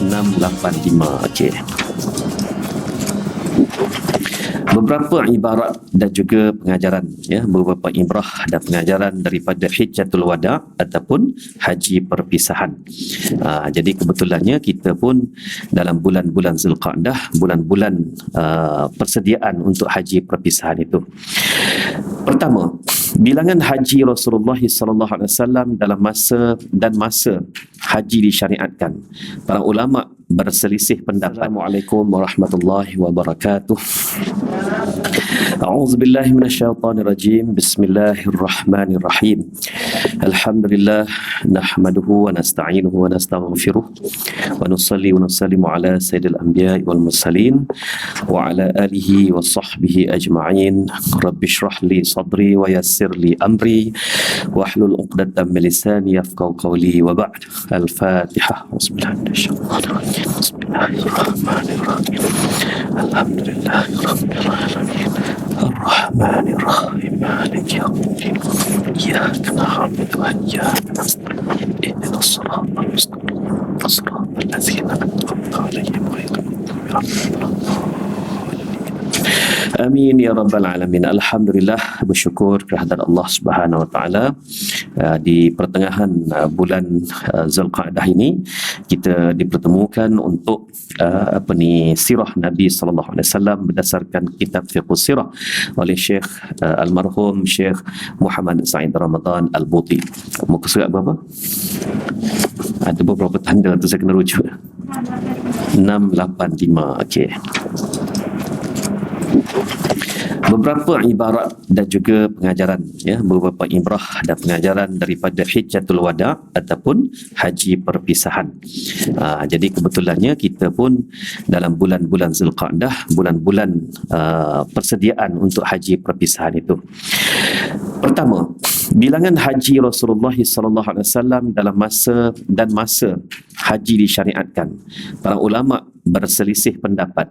685. Okey. Beberapa ibarat dan juga pengajaran, ya, beberapa ibrah dan pengajaran daripada Hijjatul Wada ataupun haji perpisahan. Jadi kebetulannya kita pun dalam bulan-bulan Zulqa'dah, bulan-bulan persediaan untuk haji perpisahan itu. Pertama, bilangan haji Rasulullah sallallahu alaihi wasallam dalam masa haji disyariatkan. Para ulama berselisih pendapat. Assalamualaikum warahmatullahi wabarakatuh. A'udzubillahi minasyaitonirrajim. Bismillahirrahmanirrahim. Alhamdulillah nahmaduhu wa nasta'inuhu wa nastaghfiruh wa nusalli wa nusallimu ala sayyidil anbiya'i wal mursalin wa ala alihi wa sahbihi ajma'in. Rabbi shrah li sadri wa yassir li amri wa hlul 'uqdatam min lisani yafqahu qawli wa ba'd. Al-Fatihah. Bismillahirrahmanirrahim. Bismillahirrahmanirrahim. Alhamdulillahirabbil alamin. Ar-Rahmanir Rahim. Maliki yaumiddin. Iyyaka na'budu wa iyyaka nasta'in. Ihdinas siratal mustaqim. Siratal ladzina an'amta 'alaihim ghairil maghdubi 'alaihim waladdallin. Amin ya rabbal alamin. Alhamdulillah, bersyukur kehadirat Allah Subhanahu wa taala di pertengahan bulan Zulqa'dah ini kita dipertemukan untuk sirah Nabi sallallahu alaihi wasallam berdasarkan kitab Fiqh Sirah oleh Syekh almarhum Syekh Muhammad Said Ramadan Al-Buti. Muka surat berapa? Ada beberapa tanda tu saya kena rujuk. 685. Okey. Beberapa ibarat dan juga pengajaran, ya, beberapa ibrah dan pengajaran daripada Hijjatul Wada ataupun haji perpisahan. Jadi kebetulannya kita pun dalam bulan-bulan Zulqa'dah, bulan-bulan persediaan untuk haji perpisahan itu. Pertama, bilangan haji Rasulullah sallallahu alaihi wasallam dalam masa haji disyariatkan. Para ulama berselisih pendapat.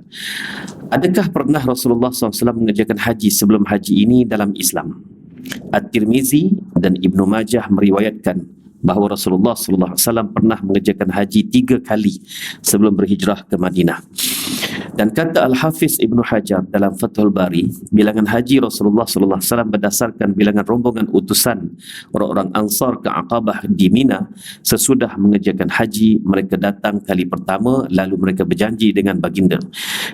Adakah pernah Rasulullah SAW mengerjakan haji sebelum haji ini dalam Islam? At-Tirmizi dan Ibnu Majah meriwayatkan bahawa Rasulullah SAW pernah mengerjakan haji 3 kali sebelum berhijrah ke Madinah. Dan kata Al-Hafiz Ibnu Hajar dalam Fathul Bari, bilangan haji Rasulullah SAW berdasarkan bilangan rombongan utusan orang-orang Ansar ke Aqabah di Mina. Sesudah mengerjakan haji, mereka datang kali pertama, lalu mereka berjanji dengan baginda.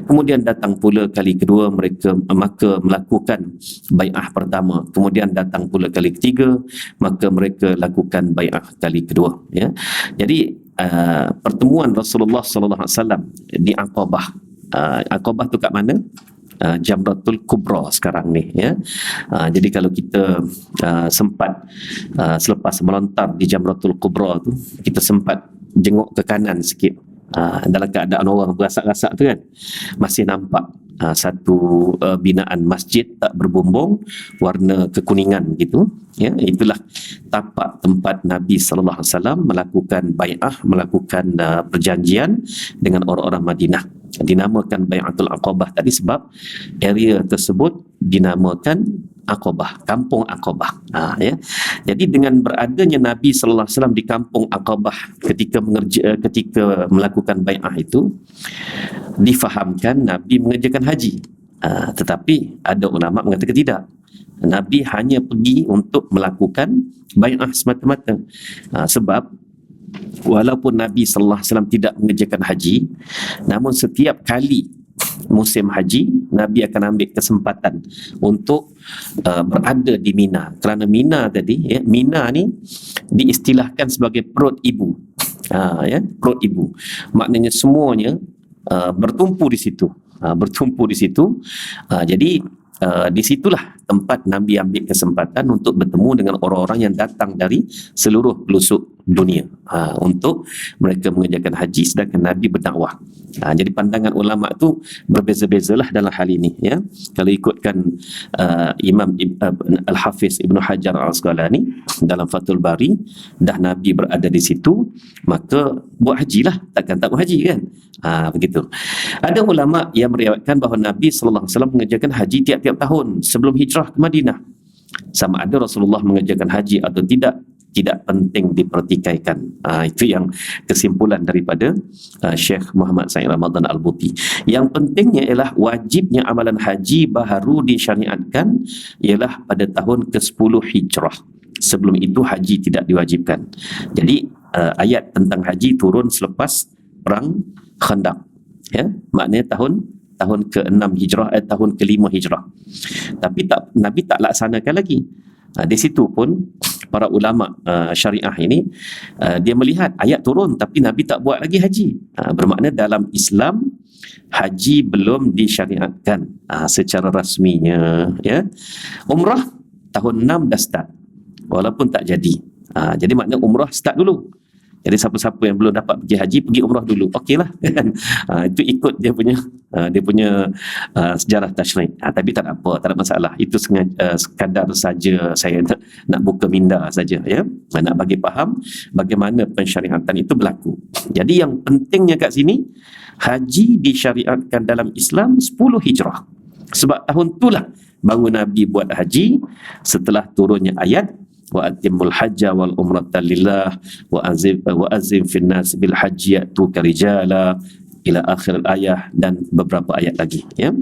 Kemudian datang pula kali kedua, mereka maka melakukan bai'ah pertama. Kemudian datang pula kali ketiga, maka mereka lakukan bai'ah kali kedua. Ya. Jadi pertemuan Rasulullah SAW di Aqabah. Aqabah tu kat mana? Jamratul Kubra sekarang ni, ya. Jadi kalau kita sempat selepas melontar di Jamratul Kubra tu, kita sempat jenguk ke kanan sikit, dalam keadaan orang berasak-rasak tu kan, masih nampak satu binaan masjid tak berbumbung warna kekuningan gitu, ya. Itulah tapak tempat Nabi sallallahu alaihi wasallam melakukan bai'ah, melakukan perjanjian dengan orang-orang Madinah. Dinamakan Bai'atul Aqabah tadi sebab area tersebut dinamakan Aqabah, kampung Aqabah. Ya. Jadi dengan beradanya Nabi sallallahu alaihi wasallam di kampung Aqabah ketika melakukan bai'ah itu, difahamkan Nabi mengerjakan haji. Tetapi ada ulama mengatakan tidak. Nabi hanya pergi untuk melakukan bai'ah semata-mata. Sebab walaupun Nabi sallallahu alaihi wasallam tidak mengerjakan haji, namun setiap kali musim haji, Nabi akan ambil kesempatan untuk berada di Mina. Kerana Mina tadi, ya, Mina ni diistilahkan sebagai perut ibu. Ya, perut ibu. Maknanya semuanya bertumpu di situ. Bertumpu di situ. Jadi di situlah tempat Nabi ambil kesempatan untuk bertemu dengan orang-orang yang datang dari seluruh pelosok dunia untuk mereka mengerjakan haji sedangkan Nabi berdakwah. Jadi pandangan ulama tu berbeza-bezalah dalam hal ini, ya. Kalau ikutkan Imam Al-Hafiz Ibnu Hajar Al-Asqalani dalam Fathul Bari, dah Nabi berada di situ, maka buat hajilah, takkan tak buat haji kan. Begitu. Ada ulama yang meriwayatkan bahawa Nabi sallallahu alaihi wasallam mengerjakan haji tiap-tiap tahun sebelum hijrah ke Madinah. Sama ada Rasulullah mengerjakan haji atau tidak, tidak penting dipertikaikan. Itu yang kesimpulan daripada Syekh Muhammad Said Ramadan Al-Buti. Yang pentingnya ialah wajibnya amalan haji baru disyariatkan ialah pada tahun ke-10 Hijrah. Sebelum itu haji tidak diwajibkan. Jadi ayat tentang haji turun selepas perang Khandaq. Ya, maknanya tahun ke-6 Hijrah, tahun ke-5 Hijrah. Tapi Nabi tak laksanakan lagi. Di situ pun para ulama syariah ini dia melihat ayat turun tapi Nabi tak buat lagi haji. Bermakna dalam Islam haji belum disyariatkan secara rasminya, ya. Umrah tahun 6 dah start walaupun tak jadi. Jadi makna umrah start dulu. Jadi siapa-siapa yang belum dapat pergi haji, pergi umrah dulu. Okeylah kan. Itu ikut dia punya sejarah tasyrik. Tapi tak apa, tak ada masalah. Itu sekadar saja saya nak buka minda saja, ya. Nak bagi faham bagaimana pensyariatan itu berlaku. Jadi yang pentingnya kat sini, haji disyariatkan dalam Islam 10 Hijrah. Sebab tahun itulah baru Nabi buat haji setelah turunnya ayat wa atimul hajja wal umrata lillah wa azim fin nas bil hajji ya'tuka rijala ila akhir ayat dan beberapa ayat lagi, ya.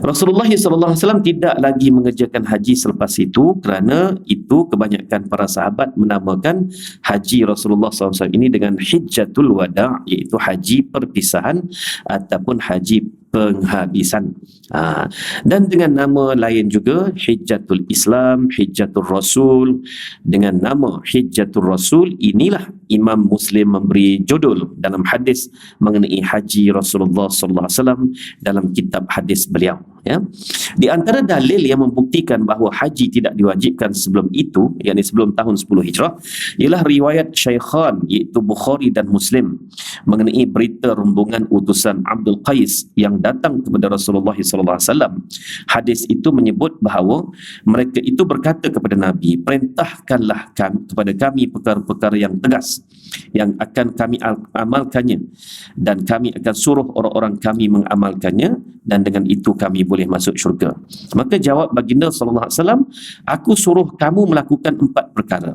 Rasulullah SAW tidak lagi mengerjakan haji selepas itu kerana itu kebanyakan para sahabat menamakan haji Rasulullah SAW ini dengan Hijjatul Wada', iaitu haji perpisahan ataupun haji penghabisan. Dan dengan nama lain juga Hijjatul Islam, Hijjatul Rasul. Dengan nama Hijjatul Rasul inilah Imam Muslim memberi judul dalam hadis mengenai haji Rasulullah SAW dalam kitab hadis beliau, ya. Di antara dalil yang membuktikan bahawa haji tidak diwajibkan sebelum itu, yakni sebelum tahun 10 Hijrah, ialah riwayat Syaikhan iaitu Bukhari dan Muslim mengenai berita rombongan utusan Abdul Qais yang datang kepada Rasulullah SAW. Hadis itu menyebut bahawa mereka itu berkata kepada Nabi, perintahkanlah kepada kami perkara-perkara yang tegas yang akan kami amalkannya dan kami akan suruh orang-orang kami mengamalkannya dan dengan itu kami boleh masuk syurga. Maka jawab baginda SAW, aku suruh kamu melakukan 4 perkara.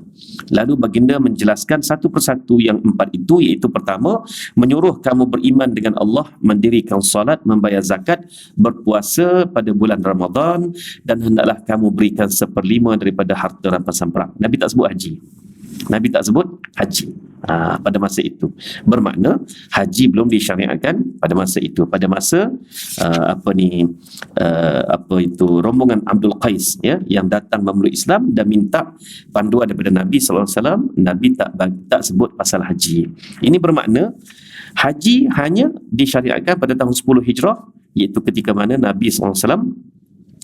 Lalu baginda menjelaskan satu persatu yang 4 itu, iaitu pertama, menyuruh kamu beriman dengan Allah, mendirikan salat, membayar zakat, berpuasa pada bulan Ramadan dan hendaklah kamu berikan 1/5 daripada harta rampasan perang. Nabi tak sebut haji. Nabi tak sebut haji pada masa itu. Bermakna haji belum disyariatkan pada masa itu. Pada masa rombongan Abdul Qais, ya, yang datang memeluk Islam dan minta panduan daripada Nabi SAW. Nabi tak sebut pasal haji. Ini bermakna haji hanya disyariatkan pada tahun 10 Hijrah, iaitu ketika mana Nabi SAW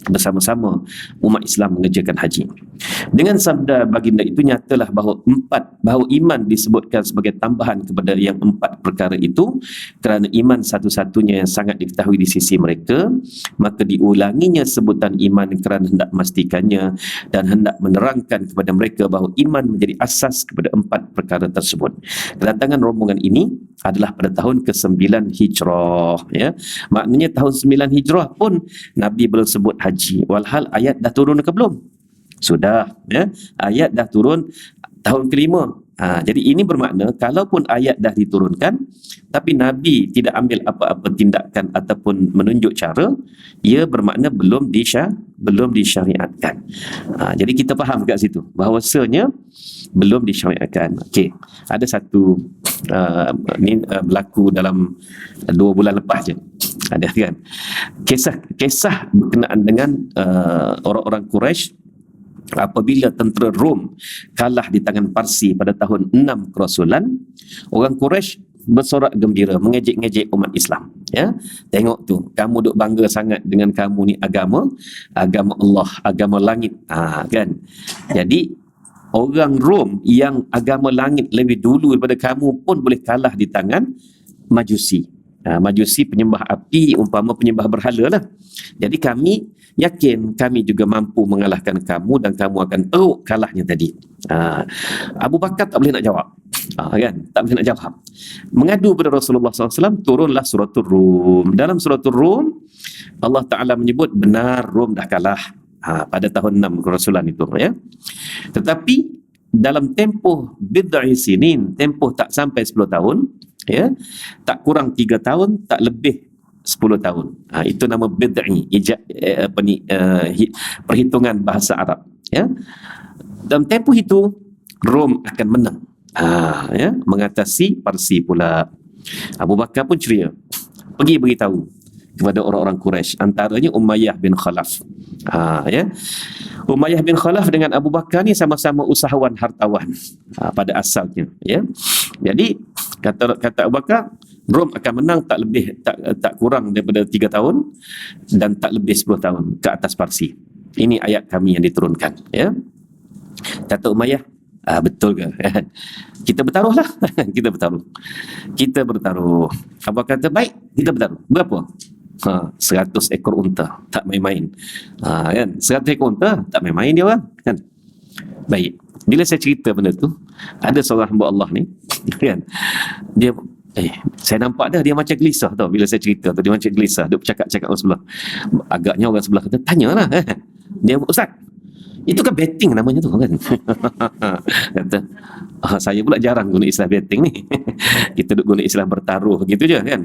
bersama-sama umat Islam mengerjakan haji. Dengan sabda baginda itu nyatalah bahawa iman disebutkan sebagai tambahan kepada yang 4 perkara itu kerana iman satu-satunya yang sangat diketahui di sisi mereka, maka diulanginya sebutan iman kerana hendak memastikannya dan hendak menerangkan kepada mereka bahawa iman menjadi asas kepada 4 perkara tersebut. Kedatangan rombongan ini adalah pada tahun ke-9 Hijrah, ya. Maknanya tahun 9 Hijrah pun Nabi belum sebut haji, walhal ayat dah turun ke belum? Sudah, ya. Ayat dah turun tahun ke-5. Jadi ini bermakna kalaupun ayat dah diturunkan tapi Nabi tidak ambil apa-apa tindakan ataupun menunjuk cara, ia bermakna belum disyariatkan. Jadi kita faham kat situ bahawasanya belum disyariatkan. Okey, ada satu berlaku dalam 2 bulan lepas je. Ada kan kisah berkenaan dengan orang-orang Quraisy apabila tentera Rom kalah di tangan Parsi pada tahun 6 kerasulan. Orang Quraisy bersorak gembira, mengejek-ngejek umat Islam, ya. Tengok tu, kamu duk bangga sangat dengan kamu ni agama Allah, agama langit, kan. Jadi orang Rom yang agama langit lebih dulu daripada kamu pun boleh kalah di tangan Majusi. Majusi penyembah api, umpama penyembah berhala lah. Jadi kami yakin kami juga mampu mengalahkan kamu dan kamu akan teruk kalahnya tadi. Abu Bakar tak boleh nak jawab, kan? Tak boleh nak jawab. Mengadu pada Rasulullah SAW, turunlah suratul Rum. Dalam suratul Rum Allah Ta'ala menyebut benar Rom dah kalah pada tahun 6 kerasulan itu, ya. Tetapi dalam tempoh bid'i sinin, tempoh tak sampai 10 tahun, ya, tak kurang 3 tahun, tak lebih 10 tahun. Itu nama bid'i, perhitungan bahasa Arab, ya. Dalam tempoh itu Rom akan menang, ya, mengatasi Parsi pula. Abu Bakar pun ceria, pergi beritahu kepada orang-orang Quraisy, antaranya Umayyah bin Khalaf. Ya, Umayyah bin Khalaf dengan Abu Bakar ni sama-sama usahawan hartawan pada asalnya, ya. Jadi kata Abu Bakar, Rom akan menang tak lebih tak kurang daripada 3 tahun dan tak lebih 10 tahun ke atas Parsi. Ini ayat kami yang diturunkan, ya. Kata Umayyah, betul ke? Kita bertaruhlah. Kita bertaruh. Abu Bakar kata, baik, kita bertaruh. Berapa? 100 ekor unta, tak main-main. Kan? 100 ekor unta, tak main-main dia orang, kan? Baik. Bila saya cerita benda tu, ada seorang hamba Allah ni, kan? Dia saya nampak dah dia macam gelisah tau. Bila saya cerita tu, dia macam gelisah. Dia bercakap-cakap orang sebelah. Agaknya orang sebelah kata, tanyalah. Dia, Ustaz, itu kan betting namanya tu, kan? Kata, saya pula jarang guna istilah betting ni. Kita duk guna istilah bertaruh gitu je, kan?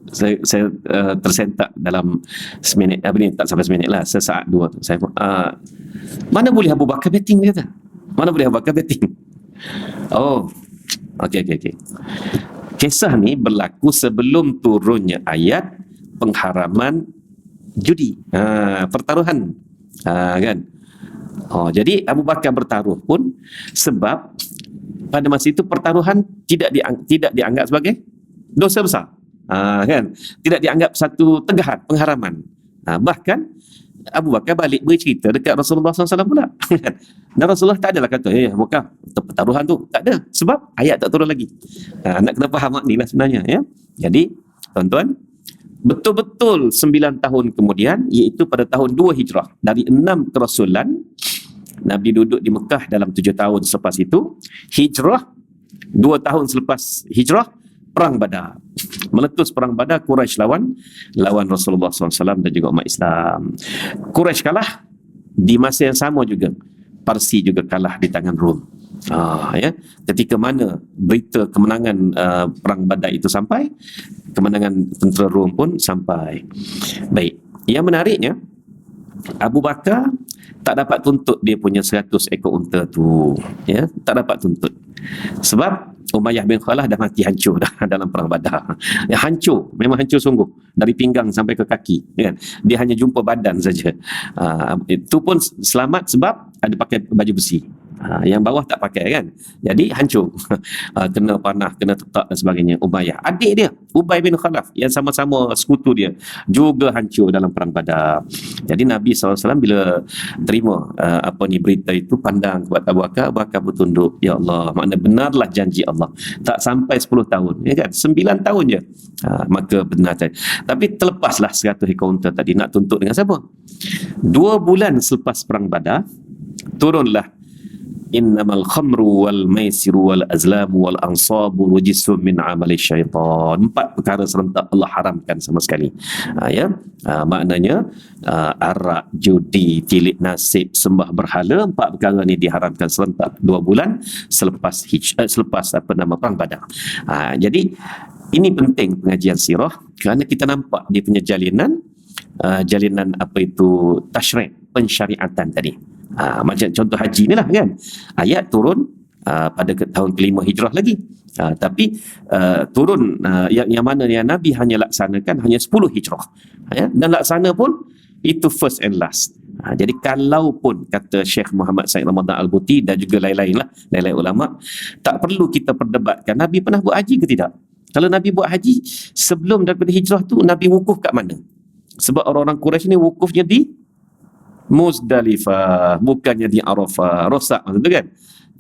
Saya tersentak dalam seminit, tak sampai seminit lah, sesaat dua tu. Saya mana boleh Abu Bakar betting, dia kata. Mana boleh Abu Bakar betting? Oh, okey. Kisah ni berlaku sebelum turunnya ayat pengharaman judi, pertaruhan, kan? Jadi Abu Bakar bertaruh pun sebab pada masa itu pertaruhan tidak dianggap sebagai dosa besar, kan? Tidak dianggap satu tegahan, pengharaman. Bahkan Abu Bakar balik bercerita dekat Rasulullah SAW pula. Dan Rasulullah tak adalah kata, Abu Bakar, pertaruhan tu tak ada, sebab ayat tak turun lagi. Nak kena faham ni lah sebenarnya, ya. Jadi tuan-tuan, betul-betul 9 tahun kemudian, iaitu pada tahun 2 Hijrah, dari 6 kerasulan, Nabi duduk di Mekah dalam 7 tahun selepas itu. Hijrah, 2 tahun selepas Hijrah, Perang Badar. Meletus Perang Badar, Quraisy lawan Rasulullah SAW dan juga umat Islam. Quraisy kalah, di masa yang sama juga Parsi juga kalah di tangan Rom. Ya, ketika mana berita kemenangan Perang Badar itu sampai, kemenangan tentera Rom pun sampai. Baik, yang menariknya, Abu Bakar tak dapat tuntut dia punya 100 ekor unta tu, ya, tak dapat tuntut. Sebab Umayyah bin Khalaf dah mati hancur dah dalam Perang Badar. Ya, hancur, memang hancur sungguh, dari pinggang sampai ke kaki, kan? Dia hanya jumpa badan saja. Itu pun selamat sebab ada pakai baju besi. Yang bawah tak pakai, kan? Jadi hancur. Kena panah, kena tetak dan sebagainya. Umayyah, adik dia Ubay bin Khalaf yang sama-sama sekutu dia, juga hancur dalam Perang Badar. Jadi Nabi SAW bila terima berita itu, pandang kepada Abu Bakar bertunduk, ya Allah, makna benarlah janji Allah, tak sampai 10 tahun, ya kan? 9 tahun je, maka benar. Tapi terlepaslah 100 ekor unta tadi. Nak tuntut dengan siapa? 2 bulan selepas Perang Badar, turunlah innamal khamru wal maisiru wal azlamu wal ansabu rujisum min amali syaitan. 4 perkara serentak Allah haramkan sama sekali. Ya, maknanya arak, judi, tilik nasib, sembah berhala, 4 perkara ni diharamkan serentak 2 bulan selepas Perang Badar. Jadi ini penting pengajian sirah, kerana kita nampak dia punya jalinan tasyri', pensyariatan tadi. Macam contoh haji ni lah, kan? Ayat turun pada tahun ke-5 Hijrah lagi. Tapi turun yang mana yang Nabi hanya laksanakan hanya 10 Hijrah. Dan laksana pun itu first and last. Jadi kalau pun kata Syekh Muhammad Said Ramadan Al-Buti dan juga lain-lain ulama, tak perlu kita perdebatkan Nabi pernah buat haji ke tidak. Kalau Nabi buat haji sebelum daripada hijrah tu, Nabi wukuf kat mana? Sebab orang-orang Quraisy ni wukufnya di Muzdalifah, bukannya di Arafah. Rosak maksud tu, kan?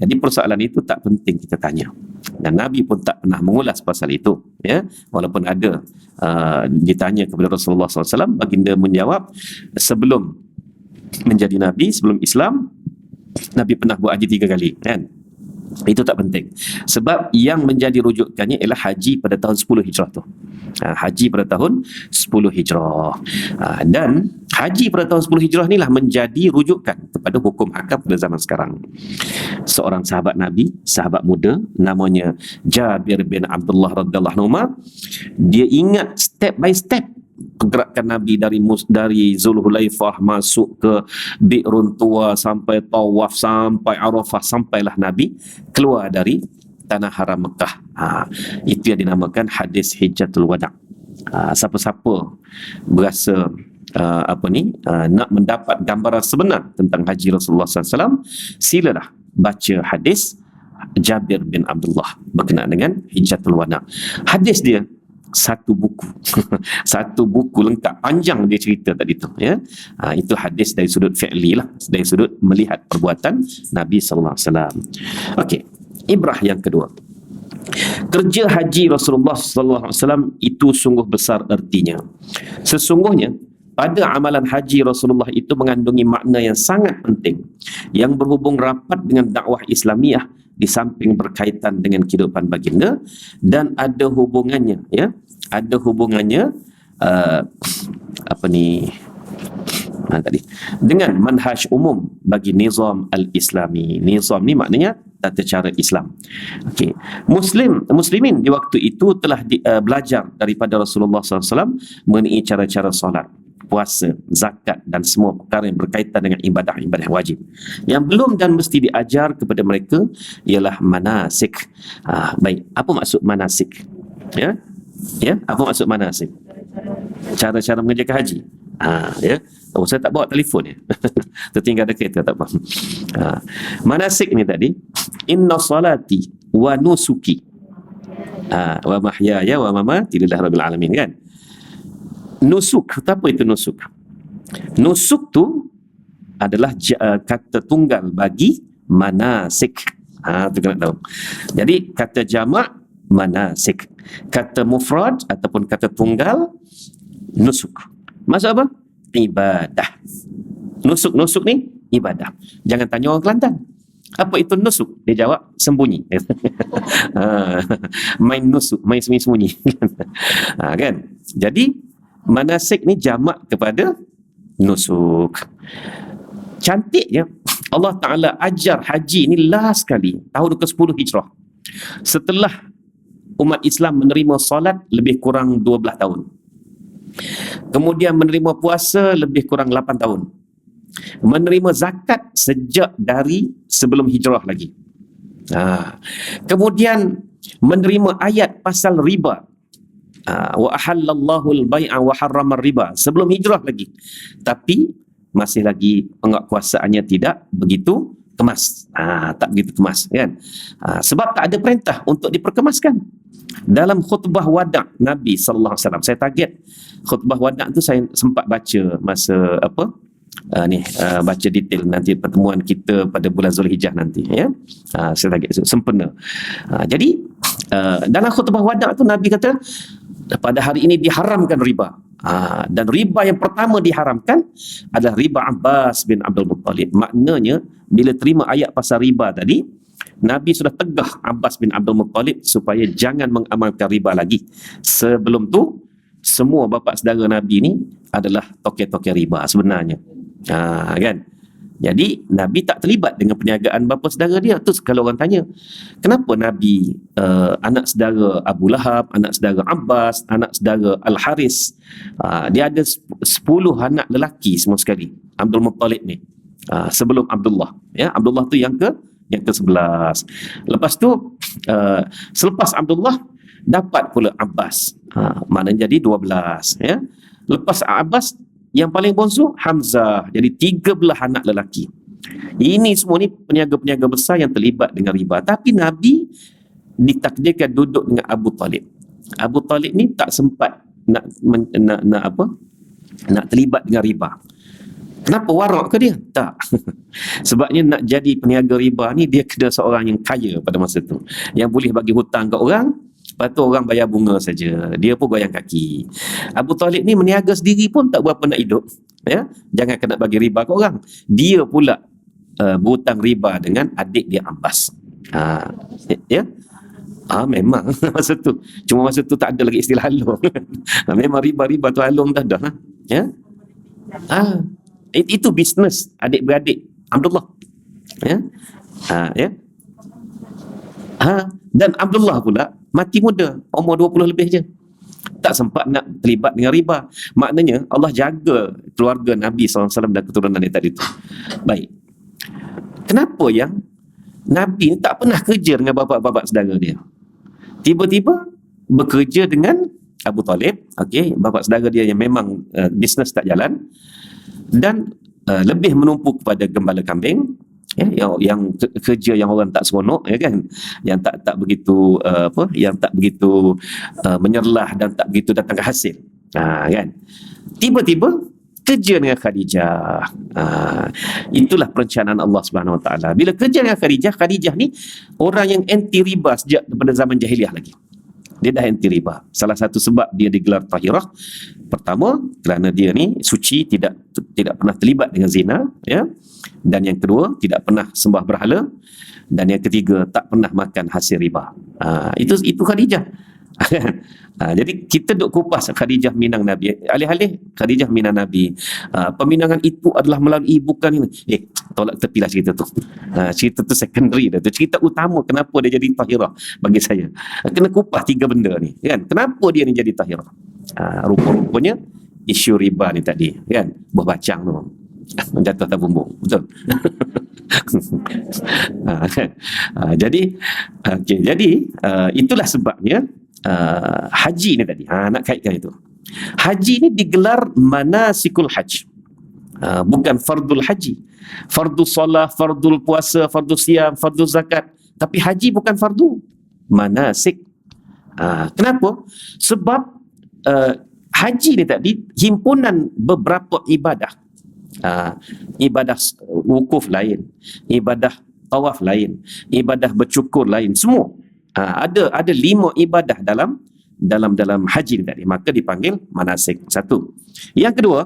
Jadi persoalan itu tak penting kita tanya, dan Nabi pun tak pernah mengulas pasal itu, ya. Walaupun ada ditanya kepada Rasulullah SAW, baginda menjawab sebelum menjadi Nabi, sebelum Islam, Nabi pernah buat haji 3 kali, kan? Itu tak penting, sebab yang menjadi rujukannya ialah haji pada tahun 10 Hijrah tu. Haji pada tahun 10 Hijrah. Dan haji pada tahun 10 Hijrah inilah menjadi rujukan kepada hukum akad pada zaman sekarang. Seorang sahabat Nabi, sahabat muda, namanya Jabir bin Abdullah radhiyallahu anhu, dia ingat step by step pergerakan Nabi dari Zulhulaifah masuk ke Bi'run Tuwa, sampai Tawaf, sampai Arafah, sampailah Nabi keluar dari tanah haram Mekah. Itu yang dinamakan hadis Hijjatul Wada'. Siapa-siapa berasa nak mendapat gambaran sebenar tentang haji Rasulullah SAW, silalah baca hadis Jabir bin Abdullah berkenaan dengan Hijjatul Wada'. Hadis dia satu buku satu buku lengkap, panjang dia cerita tadi tu, ya. Itu hadis dari sudut fi'li lah, dari sudut melihat perbuatan Nabi sallallahu alaihi wasallam. Okey, ibrah yang kedua, kerja haji Rasulullah sallallahu alaihi wasallam itu sungguh besar artinya. Sesungguhnya pada amalan haji Rasulullah itu mengandungi makna yang sangat penting yang berhubung rapat dengan dakwah Islamiah, di samping berkaitan dengan kehidupan baginda, dan ada hubungannya, ya, ada hubungannya dengan manhaj umum bagi nizam al-Islami. Nizam ni maknanya tata cara Islam. Okey, muslimin di waktu itu telah belajar daripada Rasulullah SAW mengenai cara-cara solat, puasa, zakat dan semua perkara yang berkaitan dengan ibadah-ibadah wajib. Yang belum dan mesti diajar kepada mereka ialah manasik. Baik, apa maksud manasik? Ya, apa maksud manasik? Cara-cara mengerjakan haji. Ya. Oh, saya tak bawa telefon ya. Tertinggal ada kereta, tak apa. Manasik ni tadi, inna salati wa nusuki wa mahyaya wa mamati lillahi rabbil alamin, kan? Nusuk, apa itu nusuk? Nusuk tu adalah kata tunggal bagi manasik. Tu kena tahu. Jadi kata jamak manasik, kata mufrad ataupun kata tunggal nusuk. Maksud apa? Ibadah. Nusuk ni ibadah. Jangan tanya orang Kelantan, apa itu nusuk? Dia jawab sembunyi. Main nusuk, main sembunyi-sembunyi. Kan? Jadi manasik ni jamak kepada nusuk. Cantiknya Allah Ta'ala ajar haji ni last kali tahun ke-10 Hijrah, setelah umat Islam menerima solat lebih kurang 12 tahun, kemudian menerima puasa lebih kurang 8 tahun, menerima zakat sejak dari sebelum hijrah lagi, kemudian menerima ayat pasal riba, wa ahallallahu al-bai'a wa harrama riba, sebelum hijrah lagi, tapi masih lagi penguasaannya tidak begitu kemas, tak begitu kemas, kan? Sebab tak ada perintah untuk diperkemaskan. Dalam khutbah wada' Nabi sallallahu alaihi wasallam, saya target khutbah wada' tu saya sempat baca masa baca detail nanti pertemuan kita pada bulan Zulhijjah nanti, ya. Saya target sempena. Jadi dalam khutbah wada' tu Nabi kata pada hari ini diharamkan riba. Dan riba yang pertama diharamkan adalah riba Abbas bin Abdul Muttalib. Maknanya bila terima ayat pasal riba tadi, Nabi sudah tegah Abbas bin Abdul Muttalib supaya jangan mengamalkan riba lagi. Sebelum tu semua bapa saudara Nabi ni adalah toke-toke riba sebenarnya. Kan? Jadi Nabi tak terlibat dengan perniagaan bapa saudara dia. Tu kalau orang tanya, kenapa Nabi anak saudara Abu Lahab, anak saudara Abbas, anak saudara Al-Haris, dia ada 10 anak lelaki semua sekali, Abdul Muttalib ni, sebelum Abdullah, ya. Abdullah tu yang ke-11. Lepas tu selepas Abdullah dapat pula Abbas, maknanya jadi 12, ya. Lepas Abbas yang paling bongsu Hamzah, jadi 13 anak lelaki. Ini semua ni peniaga-peniaga besar yang terlibat dengan riba. Tapi Nabi ditakdirkan duduk dengan Abu Talib. Abu Talib ni tak sempat nak terlibat dengan riba. Kenapa? Warak ke dia? Tak. Sebabnya nak jadi peniaga riba ni dia kena seorang yang kaya pada masa tu, yang boleh bagi hutang ke orang, lepas tu orang bayar bunga saja, dia pun goyang kaki. Abu Talib ni meniaga sendiri pun tak berapa nak hidup, ya. Jangan kena bagi riba ke orang. Dia pula berhutang riba dengan adik dia Abbas. Ya. Memang masa tu. Cuma masa tu tak ada lagi istilah halong. Memang riba tu halong dah dah. Ya. Itu bisnes adik-beradik Abdullah. Ya. Ya. Dan Abdullah pula mati muda, umur 20 lebih je. Tak sempat nak terlibat dengan riba. Maknanya Allah jaga keluarga Nabi SAW dan keturunan dia tadi tu. Baik. Kenapa yang Nabi ni tak pernah kerja dengan bapa-bapa saudara dia? Tiba-tiba bekerja dengan Abu Talib, okey, bapa saudara dia yang memang bisnes tak jalan, dan lebih menumpu kepada gembala kambing, ya, yang kerja yang orang tak seronok, ya kan, yang tak begitu yang tak begitu menyerlah dan tak begitu datang ke hasil, kan. Tiba-tiba kerja dengan Khadijah. Itulah perencanaan Allah Subhanahu Wa Taala. Bila kerja dengan Khadijah ni orang yang anti riba sejak daripada zaman jahiliah lagi. Dia dah anti riba. Salah satu sebab dia digelar tahirah, pertama kerana dia ni suci, tidak pernah terlibat dengan zina, ya. Dan yang kedua, tidak pernah sembah berhala, dan yang ketiga, tak pernah makan hasil riba. Itu Khadijah. Jadi kita duk kupas Khadijah minang Nabi. Alih-alih Khadijah minang Nabi, peminangan itu adalah melalui bukan ini. Tolak tepilah cerita tu. Cerita tu secondary dah. Tu cerita utama kenapa dia jadi tahirah bagi saya. Kena kupas tiga benda ni, kan? Kenapa dia ni jadi tahirah? Rupa-rupanya isu riba ni tadi, kan? Buah bacang tu. Jatuh atas bumbung. Betul? Jadi itulah sebabnya haji ni tadi, nak kaitkan itu. Haji ni digelar manasikul haj, bukan fardul haji. Fardu solah, fardul puasa, fardu siam, fardu zakat. Tapi haji bukan fardu, manasik. Kenapa? Sebab haji ni tadi himpunan beberapa ibadah. Ibadah wukuf lain, ibadah tawaf lain, ibadah bercukur lain, semua. Ada 5 ibadah dalam haji tadi, maka dipanggil manasik. Satu. Yang kedua,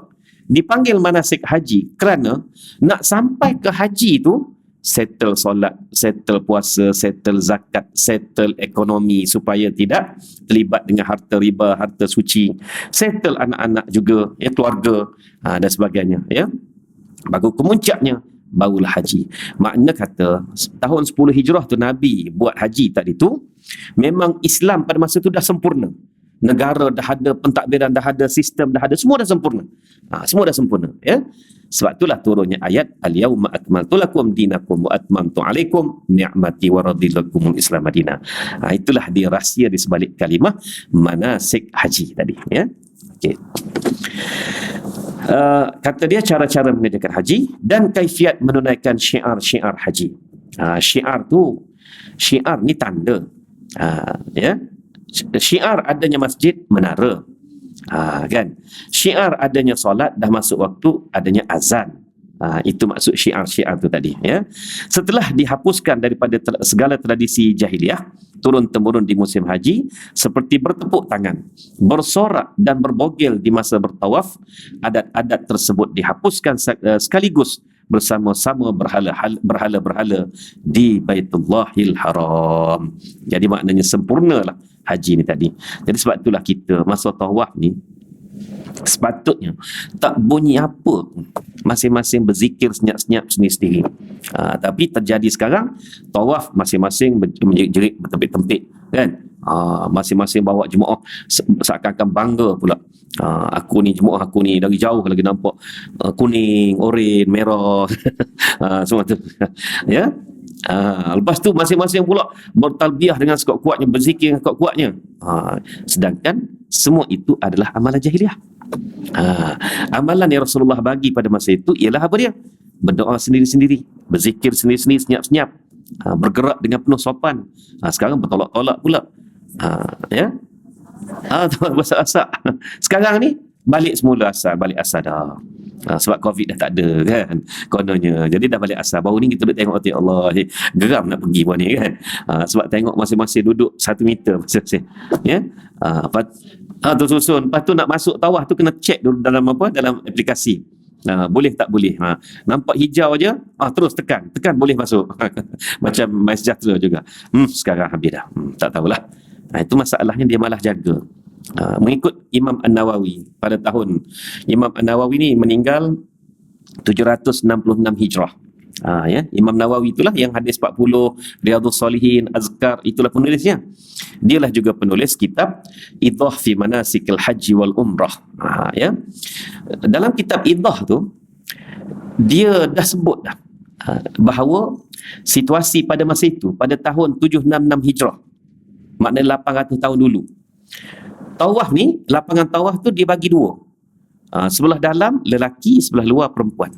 dipanggil manasik haji kerana nak sampai ke haji tu settle solat, settle puasa, settle zakat, settle ekonomi supaya tidak terlibat dengan harta riba, harta suci, settle anak-anak juga, ya, keluarga, dan sebagainya, ya. Baru kemuncaknya barulah haji. Makna kata tahun 10 Hijrah tu Nabi buat haji tadi tu, memang Islam pada masa tu dah sempurna. Negara dah ada, pentadbiran dah ada, sistem dah ada, semua dah sempurna. Semua dah sempurna, ya. Sebab itulah turunnya ayat al-yauma akmaltu lakum dinakum wa atmamtu alaikum ni'mati wa raditu lakumul Islam madina. Itulah dia rahsia di sebalik kalimah manasik haji tadi, ya. Okey. Kata dia cara-cara mengerjakan haji dan kaifiat menunaikan syiar-syiar haji. Syiar ni tanda, ya. Syiar adanya masjid, menara, kan. Syiar adanya solat, dah masuk waktu, adanya azan. Itu maksud syiar-syiar tu tadi, ya. Setelah dihapuskan daripada segala tradisi jahiliah turun-temurun di musim haji, seperti bertepuk tangan, bersorak dan berbogel di masa bertawaf, adat-adat tersebut dihapuskan sekaligus bersama-sama berhala-berhala di Baitullahil Haram. Jadi maknanya sempurnalah haji ni tadi. Jadi sebab itulah kita masa tawaf ni sepatutnya tak bunyi apa, masing-masing berzikir senyap-senyap sendiri-sendiri. Tapi terjadi sekarang tawaf masing-masing menjerit bertempik-tempik, kan. Masing-masing bawa jemaah seakan-akan bangga pula. Aku ni jemaah aku ni dari jauh lagi nampak kuning, oranye, merah, semua tu, ya. Lepas tu masing-masing pula bertalbiah dengan sekuat-kuatnya, berzikir dengan sekuat-kuatnya. Sedangkan semua itu adalah amalan jahiliah. Amalan yang Rasulullah bagi pada masa itu ialah apa dia? Berdoa sendiri-sendiri, berzikir sendiri-sendiri, senyap-senyap, bergerak dengan penuh sopan. Sekarang bertolak-tolak pula, ya. Asak-asak. Sekarang ni balik semula asal, balik asal dah. Sebab COVID dah tak ada, kan, kononnya. Jadi dah balik asal. Baru ni kita duduk tengok, ya Allah, geram nak pergi buat ni, kan. Sebab tengok masing-masing duduk 1 meter masing-masing, ya. Tersusun. Lepas tu nak masuk tawaf tu kena check dulu dalam aplikasi. Boleh tak boleh. Nampak hijau aja, terus tekan boleh masuk. Macam My Sejahtera juga. Sekarang habis dah. Tak tahulah. Itu masalahnya, dia malah jaga. Mengikut Imam An-Nawawi, pada tahun Imam An-Nawawi ni meninggal 766 Hijrah. Ya, Imam Nawawi itulah yang hadis 40, Riyadhus Salihin, Azkar, itulah penulisnya. Dialah juga penulis kitab Idah fi Manasikil Haji wal Umrah. Ya. Dalam kitab Idah tu, dia dah sebut dah bahawa situasi pada masa itu, pada tahun 766 Hijrah, maknanya 800 tahun dulu, tawaf ni, lapangan tawaf tu dia bagi dua. Sebelah dalam lelaki, sebelah luar perempuan.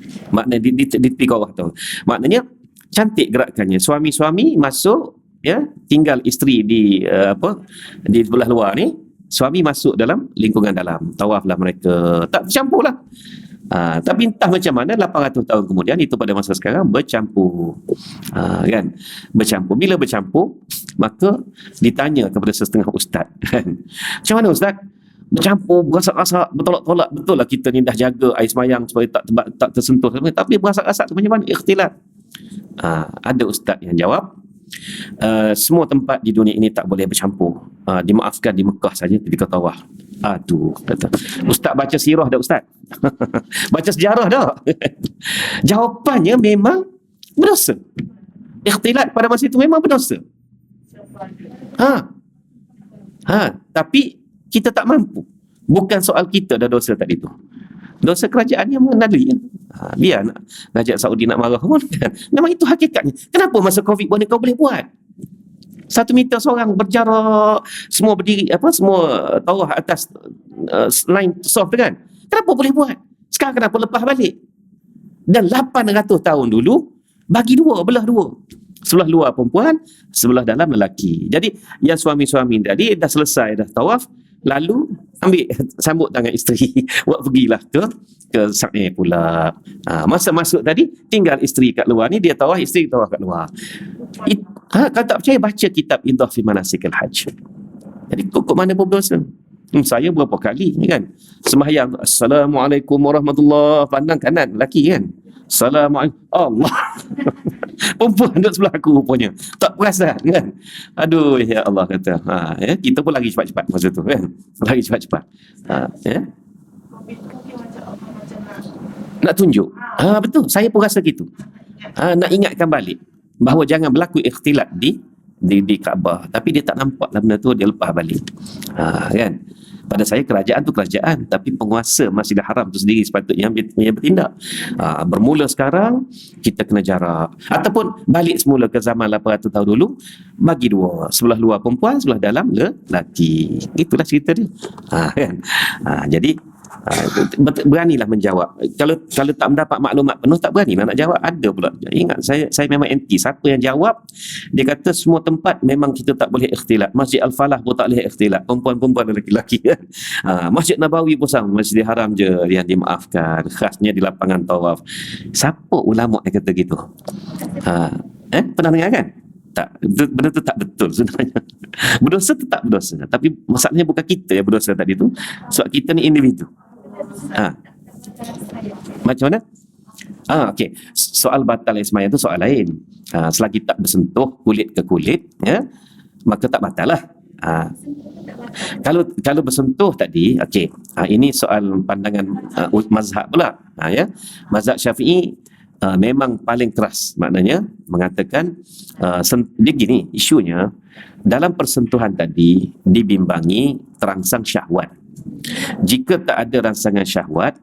Maknanya di tepi bawah tu. Maknanya cantik gerakannya. Suami-suami masuk, ya, tinggal isteri di di sebelah luar ni, suami masuk dalam lingkungan dalam. Tawaflah mereka. Tak bercampur lah. Tapi entah macam mana 800 tahun kemudian, itu pada masa sekarang bercampur. Kan? Bercampur. Bila bercampur, maka ditanya kepada setengah ustaz, kan? Macam mana ustaz? Bercampur, berasak-asak, bertolak-tolak. Betul lah kita ni dah jaga air semayang supaya tak tersentuh. Tapi berasak-asak tu macam mana? Ikhtilat. Ada ustaz yang jawab, semua tempat di dunia ini tak boleh bercampur. Dimaafkan di Mekah saja ketika tawaf. Aduh, kata ustaz, baca sirah dah ustaz. Baca sejarah dah. Jawapannya memang berdosa. Ikhtilat pada masa itu memang berdosa. Tapi kita tak mampu. Bukan soal kita dah dosa tadi tu. Dosa kerajaan yang mengenali. Biar nak Raja Saudi nak marah pun, kan? Memang itu hakikatnya. Kenapa masa Covid pun kau boleh buat? 1 meter seorang berjarak, semua berdiri, semua tawaf atas line soft, kan? Kenapa boleh buat? Sekarang kenapa lepas balik? Dan 800 tahun dulu bagi dua, belah dua. Sebelah luar perempuan, sebelah dalam lelaki. Jadi yang suami-suami tadi dah selesai dah tawaf, lalu ambil sambut tangan isteri, buat pergilah ke Sa'i pula. Masa masuk tadi, tinggal isteri kat luar ni, dia tawaf, isteri tawaf kat luar. Kalau tak percaya, baca kitab Idah fi Manasikil Hajj. Jadi kok mana pun berdosa. Saya berapa kali ni, kan, sembahyang, Assalamualaikum warahmatullahi, pandang kanan lelaki, kan, Assalamualaikum, Allah. Perempuan duduk sebelah aku rupanya, tak perasan, kan. Aduh, ya Allah, kata, ya, kita pun lagi cepat-cepat masa tu, kan, lagi cepat-cepat. Ya, nak tunjuk. Betul, saya pun rasa gitu. Nak ingatkan balik bahawa jangan berlaku ikhtilat di Kaabah. Tapi dia tak nampak lah benda tu, dia lepas balik. Kan? Pada saya kerajaan tu kerajaan, tapi penguasa Masjidil Haram tu sendiri sepatutnya yang bertindak. Bermula sekarang, kita kena jarak. Ataupun balik semula ke zaman 800 tahun dulu, bagi dua. Sebelah luar perempuan, sebelah dalam lelaki. Itulah cerita dia. Kan? Jadi beranilah menjawab. Kalau tak mendapat maklumat penuh, tak beranilah nak jawab. Ada pula. Ingat, saya memang anti siapa yang jawab. Dia kata semua tempat memang kita tak boleh ikhtilat. Masjid Al-Falah pun tak boleh ikhtilat, perempuan-perempuan dan lelaki-lelaki. Masjid Nabawi pun sama, Masjidil Haram je yang dimaafkan, khasnya di lapangan tawaf. Siapa ulama yang kata gitu? Pernah dengar, kan? Tak, benda tu tak betul sebenarnya. Berdosa tetap berdosa, tapi masalahnya bukan kita yang berdosa tadi tu, sebab kita ni individu. Macam mana? Okey. Soal batal sembahyang tu soal lain. Selagi tak bersentuh kulit ke kulit, ya, maka tak batal lah. Kalau bersentuh tadi, okey. Ini soal pandangan mazhab pula. Ya. Mazhab Syafi'i memang paling keras, maknanya mengatakan dia gini, isunya dalam persentuhan tadi dibimbangi terangsang syahwat. Jika tak ada rangsangan syahwat,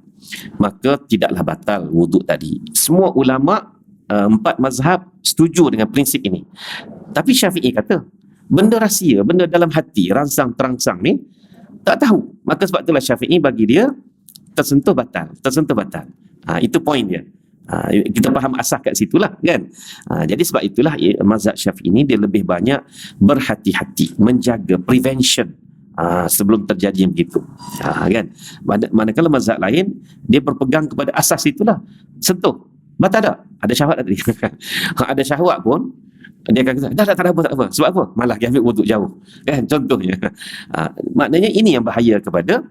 maka tidaklah batal wuduk tadi. Semua ulama 4 mazhab setuju dengan prinsip ini. Tapi Syafi'i kata benda rahsia, benda dalam hati, rangsang terangsang ni tak tahu. Maka sebab itulah Syafi'i bagi dia tersentuh batal. Itu poin dia. Kita faham asas kat situlah, kan. Jadi sebab itulah mazhab Syafi'i ini dia lebih banyak berhati-hati, menjaga prevention sebelum terjadi begitu, kan. Manakala mazhab lain dia berpegang kepada asas itulah, sentuh batal tak? Ada syahwat tadi. Ada syahwat pun dia akan kata tak ada apa. Sebab apa? Malah dia ambil wuduk jauh, kan, contohnya. Maknanya ini yang bahaya kepada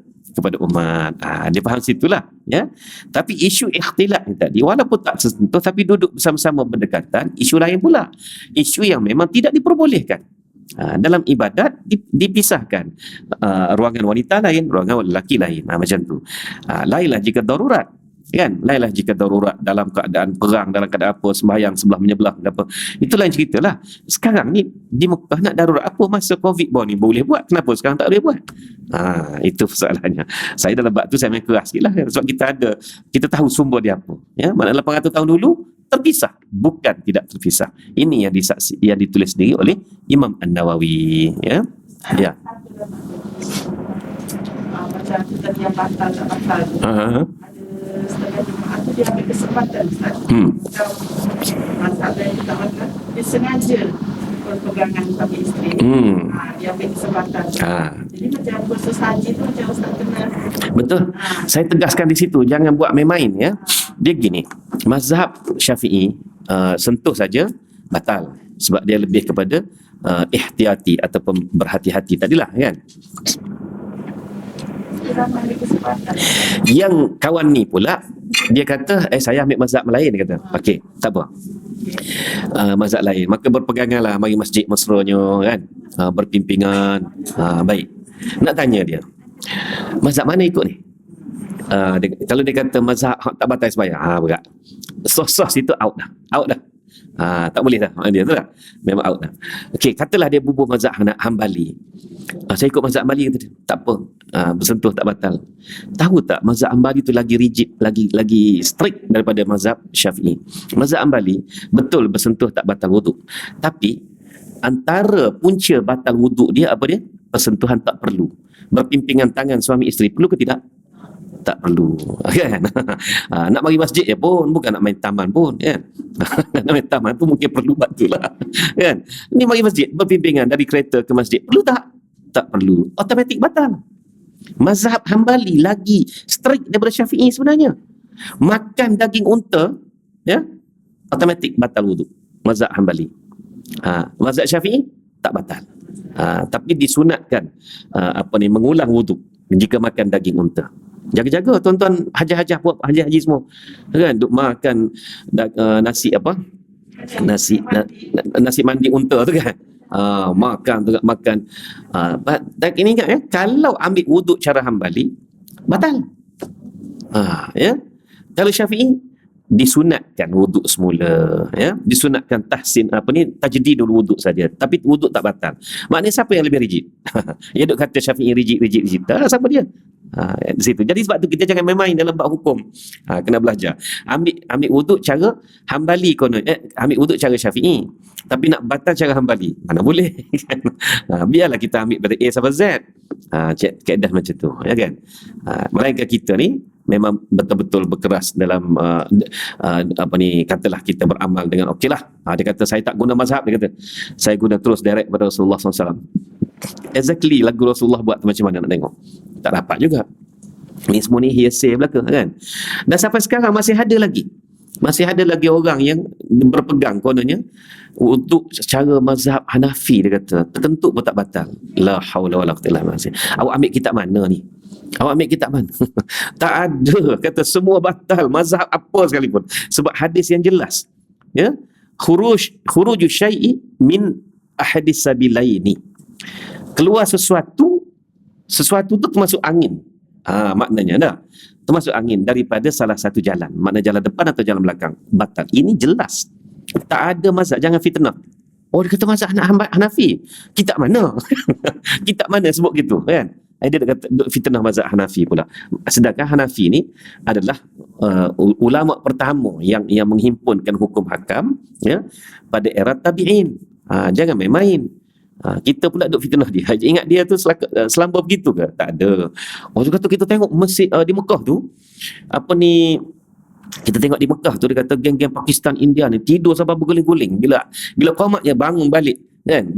umat. Dia faham situlah. ya. Tapi isu ikhtilat ni tadi walaupun tak tersentuh tapi duduk bersama-sama berdekatan, isu lain pula. Isu yang memang tidak diperbolehkan. Dalam ibadat dipisahkan, ruangan wanita lain, ruangan lelaki lain, macam tu. Lainlah jika darurat, kan, lainlah jika darurat dalam keadaan perang, dalam keadaan apa, sembahyang sebelah menyebelah apa, itu lain ceritalah. Sekarang ni di Mekah nak darurat apa masa Covid baru ni boleh buat, kenapa sekarang tak boleh buat? Itu persoalannya. Saya dalam bab tu saya main keras sikit lah, sebab kita tahu sumber dia apa, ya. Mana 800 tahun dulu terpisah, bukan tidak terpisah. Ini yang ditulis sendiri oleh Imam An-Nawawi, ya. Ya. Macam tu tadi yang batal tak batal. Ada setengah jemaah tu dia ambil kesempatan Ustaz. Kalau mazhab lain tak batal, dia sengaja berpegangan suami isteri. Dia ambil kesempatan. Jadi macam khusus haji tu macam Ustaz kena. Betul. Saya tegaskan di situ, jangan buat main-main, ya. Dia gini, mazhab Syafi'i sentuh saja batal sebab dia lebih kepada ihtiyati ataupun berhati-hati tadilah, kan. Yang kawan ni pula dia kata saya ambil mazhab lain, dia kata okey, tak apa, mazhab lain, maka berpeganganlah mari masjid mesranya, kan, berpimpingan. Baik, nak tanya dia mazhab mana ikut ni? Kalau dia kata mazhab tak batal sembahyang, berat, sos itu out dah. Tak boleh dah dia tu lah, memang out dah. Okey, katalah dia bubuh mazhab Hambali. Saya ikut mazhab Hambali, kata dia, tak apa, bersentuh tak batal. Tahu tak mazhab Hambali tu lagi rigid, lagi strict daripada mazhab Syafi'i. Mazhab Hambali betul bersentuh tak batal wuduk, tapi antara punca batal wuduk dia apa dia? Persentuhan tak perlu. Berpimpingan tangan suami isteri perlu ke tidak? Tak perlu, kan. Nak mari masjid je pun, bukan nak main taman pun, kan. Nak main taman tu mungkin perlu betul lah, kan. Ni mari masjid, berpimpingan dari kereta ke masjid, perlu tak? Tak perlu, automatik batal. Mazhab Hambali lagi strict daripada Syafi'i sebenarnya. Makan daging unta, ya, automatik batal wuduk. Mazhab Hambali. Mazhab Syafi'i tak batal. Tapi disunatkan mengulang wuduk jika makan daging unta. Jaga-jaga tuan-tuan haji-haji buat haji-haji semua, kan, duk makan nasi mandi unta tu, kan. Makan. Dan ini ingat, ya, kalau ambil wuduk cara Hambali batal. Ya. Kalau Syafi'i disunatkan wuduk semula, ya, disunatkan tajdidul wuduk saja, tapi wuduk tak batal. Maknanya siapa yang lebih rigid? Ya, duk kata Syafi'i rigid. Siapa dia? Di situ. Jadi sebab tu kita jangan main-main dalam bab hukum. Kena belajar. Ambil wuduk cara Hambali konon. Ambil wuduk cara Syafi'i. Tapi nak batal cara Hambali, mana boleh. Biarlah kita ambil pada A sampai Z. Kaedah macam tu, ya, kan. Melainkan kita ni memang betul-betul berkeras dalam katalah kita beramal dengan okeylah. Dia kata saya tak guna mazhab, dia kata saya guna terus direct pada Rasulullah SAW. Exactly lagu Rasulullah buat tu macam mana nak tengok? Tak dapat juga. Ni semua ni hearsay belaka, kan. Dan sampai sekarang masih ada lagi orang yang berpegang kononnya untuk secara mazhab Hanafi, dia kata tertentu pun tak batal. La haula wala quwwata illa billah. Awak ambil kitab mana ni? Tak ada kata semua batal mazhab apa sekalipun, sebab hadis yang jelas, ya, khuruju syai'i min ahadis sabilaini, keluar sesuatu tu termasuk angin. Maknanya dah termasuk angin daripada salah satu jalan, makna jalan depan atau jalan belakang, batal. Ini jelas, tak ada mazhab, jangan fitnah. Dia kata mazhab Hanafi, kitab mana? Kitab mana sebut gitu, kan? Dia kata fitnah mazhab Hanafi pula. Sedangkan Hanafi ni adalah ulama pertama yang menghimpunkan hukum hakam, ya, pada era tabi'in. Jangan main-main. Kita pula duk fitnah dia. Ingat dia tu selamba begitu ke? Tak ada. Dia kata kita tengok masjid di Mekah tu, kita tengok di Mekah tu, dia kata geng-geng Pakistan, India ni tidur sampai berguling-guling. Bila qamatnya bangun balik, kan,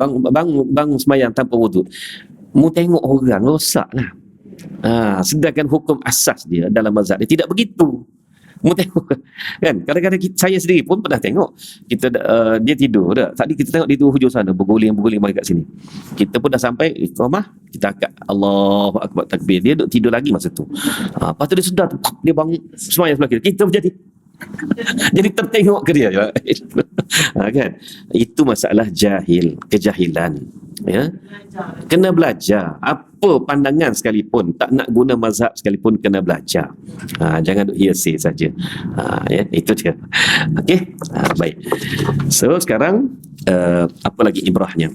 bangun sembahyang tanpa wuduk. Mu tengok orang rosaklah. Sedangkan hukum asas dia dalam mazhab dia tidak begitu. Mu tengok, kan, kadang-kadang saya sendiri pun pernah tengok dia tidur dah. Tadi kita tengok di hujung sana berguling mari kat sini. Kita pun dah sampai qamah, kita angkat Allahu Akbar takbir, dia duduk tidur lagi masa tu. Lepas tu dia sedar tu, dia bangun semayang sebelah kiri, kita berjadi jadi tertengok ke dia. Kan? Itu masalah kejahilan. Ya, kena belajar. Apa pandangan sekalipun, tak nak guna mazhab sekalipun, kena belajar. Jangan duk hearsay saja. Ya, itu dia. Okey, baik. So sekarang apa lagi ibrahnya?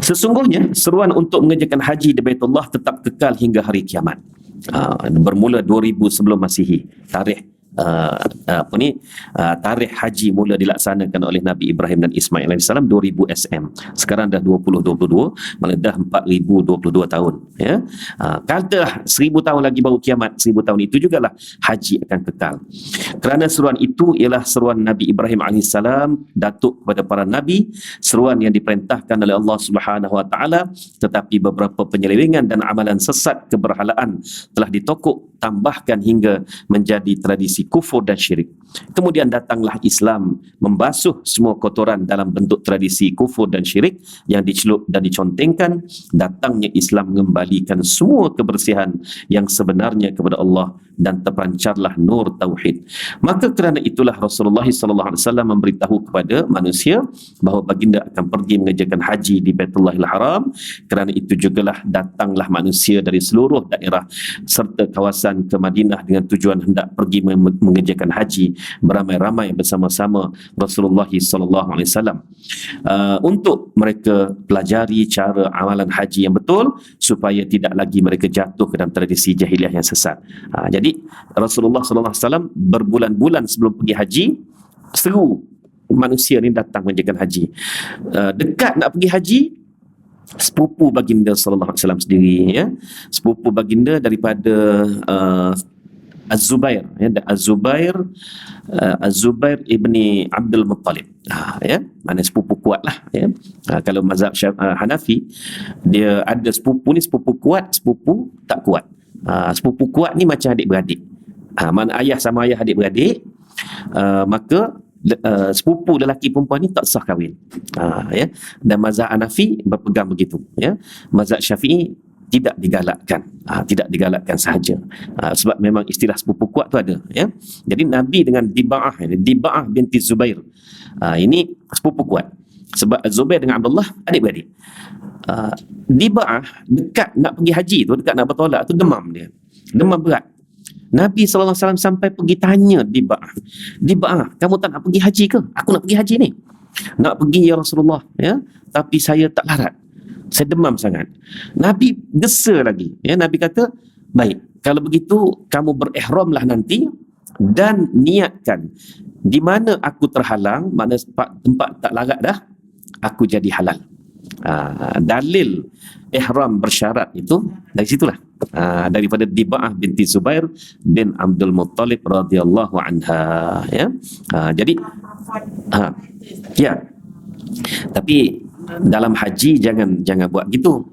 Sesungguhnya seruan untuk mengerjakan haji di Baitullah tetap kekal hingga hari kiamat. Bermula 2000 sebelum Masihi. Tarikh haji mula dilaksanakan oleh Nabi Ibrahim dan Ismail AS 2000 SM. Sekarang dah 2022, malah dah 4022 tahun, ya. Katalah 1000 tahun lagi baru kiamat, 1000 tahun itu jugalah haji akan kekal. Kerana seruan itu ialah seruan Nabi Ibrahim AS, datuk kepada para nabi, seruan yang diperintahkan oleh Allah Subhanahu wa taala, tetapi beberapa penyelewengan dan amalan sesat keberhalaan telah ditokok tambahkan hingga menjadi tradisi kufur dan syirik. Kemudian datanglah Islam membasuh semua kotoran dalam bentuk tradisi kufur dan syirik yang dicelup dan dicontengkan. Datangnya Islam mengembalikan semua kebersihan yang sebenarnya kepada Allah dan terpancarlah nur tauhid. Maka kerana itulah Rasulullah SAW memberitahu kepada manusia bahawa baginda akan pergi mengerjakan haji di Baitullahil Haram. Kerana itu jugalah datanglah manusia dari seluruh daerah serta kawasan ke Madinah dengan tujuan hendak pergi mengerjakan haji beramai-ramai bersama-sama Rasulullah SAW, untuk mereka pelajari cara amalan haji yang betul supaya tidak lagi mereka jatuh ke dalam tradisi jahiliah yang sesat. Jadi Rasulullah SAW berbulan-bulan sebelum pergi haji seru manusia ni datang mengerjakan haji. Dekat nak pergi haji, sepupu baginda sallallahu alaihi wasallam sendiri, ya, sepupu baginda daripada Az-Zubair, ya, Az-Zubair ibni Abdul Muttalib, ya, mana sepupu kuat lah, ya. Kalau mazhab Hanafi, dia ada sepupu ni sepupu kuat, sepupu tak kuat. Sepupu kuat ni macam adik-beradik, mana ayah sama ayah adik-beradik, maka sepupu lelaki perempuan ni tak sah kahwin. Ya, dan mazhab Hanafi berpegang begitu, ya. Mazhab Syafi'i tidak digalakkan sahaja, sebab memang istilah sepupu kuat tu ada, ya. Jadi Nabi dengan Diba'ah binti Zubair, ini sepupu kuat, sebab Zubair dengan Abdullah adik-beradik. Diba'ah dekat nak pergi haji tu, dekat nak bertolak tu, demam berat. Nabi SAW sampai pergi tanya Diba'ah, kamu tak nak pergi haji ke? Aku nak pergi haji ni. Nak pergi ya Rasulullah, ya, tapi saya tak larat, saya demam sangat. Nabi gesa lagi, ya. Nabi kata, baik, kalau begitu kamu berihramlah nanti dan niatkan di mana aku terhalang, mana tempat tak larat dah, aku jadi halal. Dalil ihram bersyarat itu dari situlah, daripada Diba'ah binti Zubair bin Abdul Muttalib radhiyallahu anha, ya. Jadi ya, tapi dalam haji jangan buat gitu.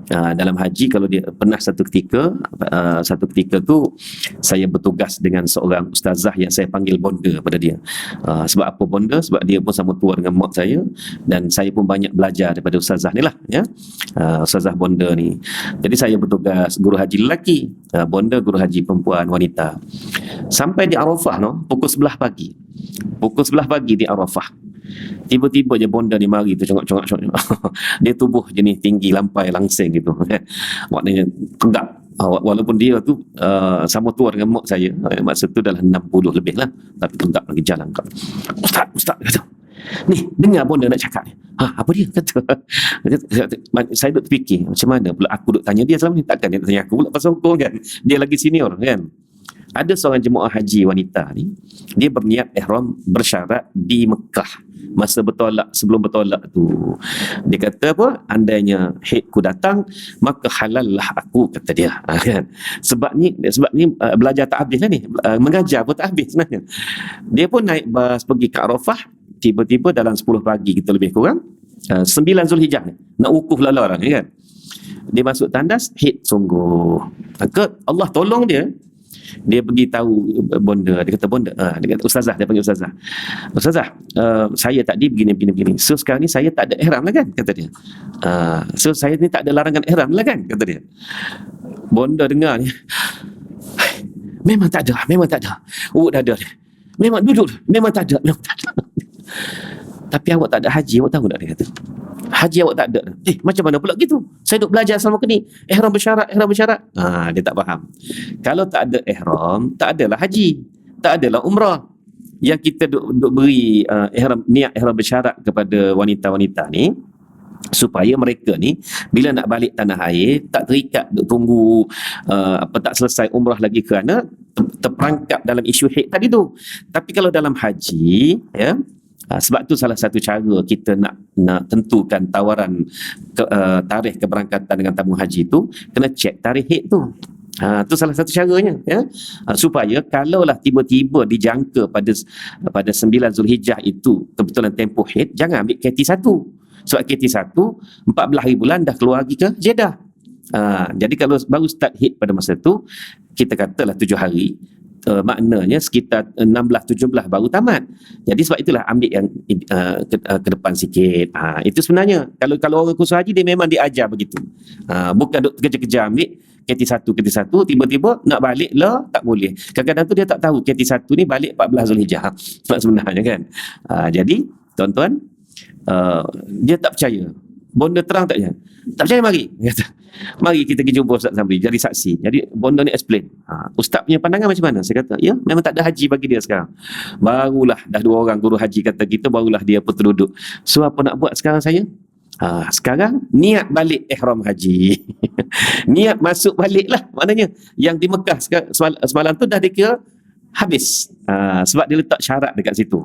Dalam haji, kalau dia pernah satu ketika tu saya bertugas dengan seorang ustazah yang saya panggil bonda pada dia. Sebab apa bonda? Sebab dia pun sama tua dengan mak saya, dan saya pun banyak belajar daripada ustazah ni lah, ya. Ustazah bonda ni. Jadi saya bertugas guru haji lelaki, bonda guru haji perempuan wanita. Sampai di Arafah pukul 11 pagi. Pukul 11 pagi di Arafah. Tiba-tiba je bonda ni mari tu congak. Dia tubuh jenis tinggi lampai langsing gitu, maknanya tegak. Walaupun dia tu sama tua dengan mak saya, maksud tu dalam 60 lebih lah, tapi tegak lagi jalan. Ustaz kata, ni dengar bonda nak cakap ni. Apa dia kata? Saya duk fikir macam mana pula aku duk tanya dia selama ni, takkan dia tanya aku pula pasal hukum, kan? Dia lagi senior, kan? Ada seorang jemaah haji wanita ni, dia berniat ihram bersyarat di Mekah masa bertolak, sebelum bertolak tu. Dia kata apa? Andainya haidku datang, maka halallah aku, kata dia. Kan? Sebab ni belajar tak habis lah ni, mengajar pun tak habis sebenarnya. Dia pun naik bas pergi ke Arafah, tiba-tiba dalam 10 pagi kita lebih kurang, 9 Zulhijjah nak wukuf lalar, kan? Dia masuk tandas, haid sungguh. Maka Allah tolong dia, Dia pergi tahu bonda, dia kata bonda, dia kata ustazah, dia panggil ustazah. Ustazah, saya tadi begini. So sekarang ni saya tak ada ihram lah kan, kata dia. So saya ni tak ada larangan ihram lah kan, kata dia. Bonda dengar ni, memang tak ada. Urut dada dia. Memang duduk, memang tak ada. Tapi awak tak ada haji, awak tahu tak, dia kata. Haji awak tak ada. Macam mana pula gitu? Saya duk belajar selama ni. Ihram bersyarat. Dia tak faham. Kalau tak ada ihram, tak adalah haji. Tak adalah umrah. Yang kita duk beri niat ihram bersyarat kepada wanita-wanita ni, supaya mereka ni bila nak balik tanah air tak terikat duk tunggu tak selesai umrah lagi kerana terperangkap dalam isu haid tadi tu. Tapi kalau dalam haji, ya, sebab tu salah satu cara kita nak tentukan tawaran tarikh keberangkatan dengan tabung haji tu, kena cek tarikh haid tu. Tu salah satu caranya, ya. Supaya kalaulah tiba-tiba dijangka pada 9 Zulhijjah itu kebetulan tempoh haid, jangan ambil KT1. Sebab KT1 14 hari bulan dah keluar lagi ke Jeddah. Jadi kalau baru start haid pada masa tu, kita katalah 7 hari, maknanya sekitar 16-17 baru tamat. Jadi sebab itulah ambil yang ke depan sikit. Itu sebenarnya kalau orang kursus haji, dia memang diajar begitu. Bukan duk kerja-kerja ambil KT1 tiba-tiba nak balik lah, tak boleh. Kadang-kadang tu dia tak tahu KT1 ni balik 14 Zulhijjah sebenarnya kan. Jadi tuan-tuan, dia tak percaya. Bonda terang tak percaya. Tak percaya, mari kita pergi jumpa Ustaz Zamri jadi saksi. Jadi bonda ni explain, Ustaz punya pandangan macam mana? Saya kata, ya, memang tak ada haji bagi dia sekarang. Barulah dah 2 orang guru haji kata kita, barulah dia pun terduduk. So apa nak buat sekarang saya? Sekarang niat balik ihram haji. Niat masuk balik lah. Maknanya yang di Mekah semalam tu dah dikira habis. Sebab dia letak syarat dekat situ.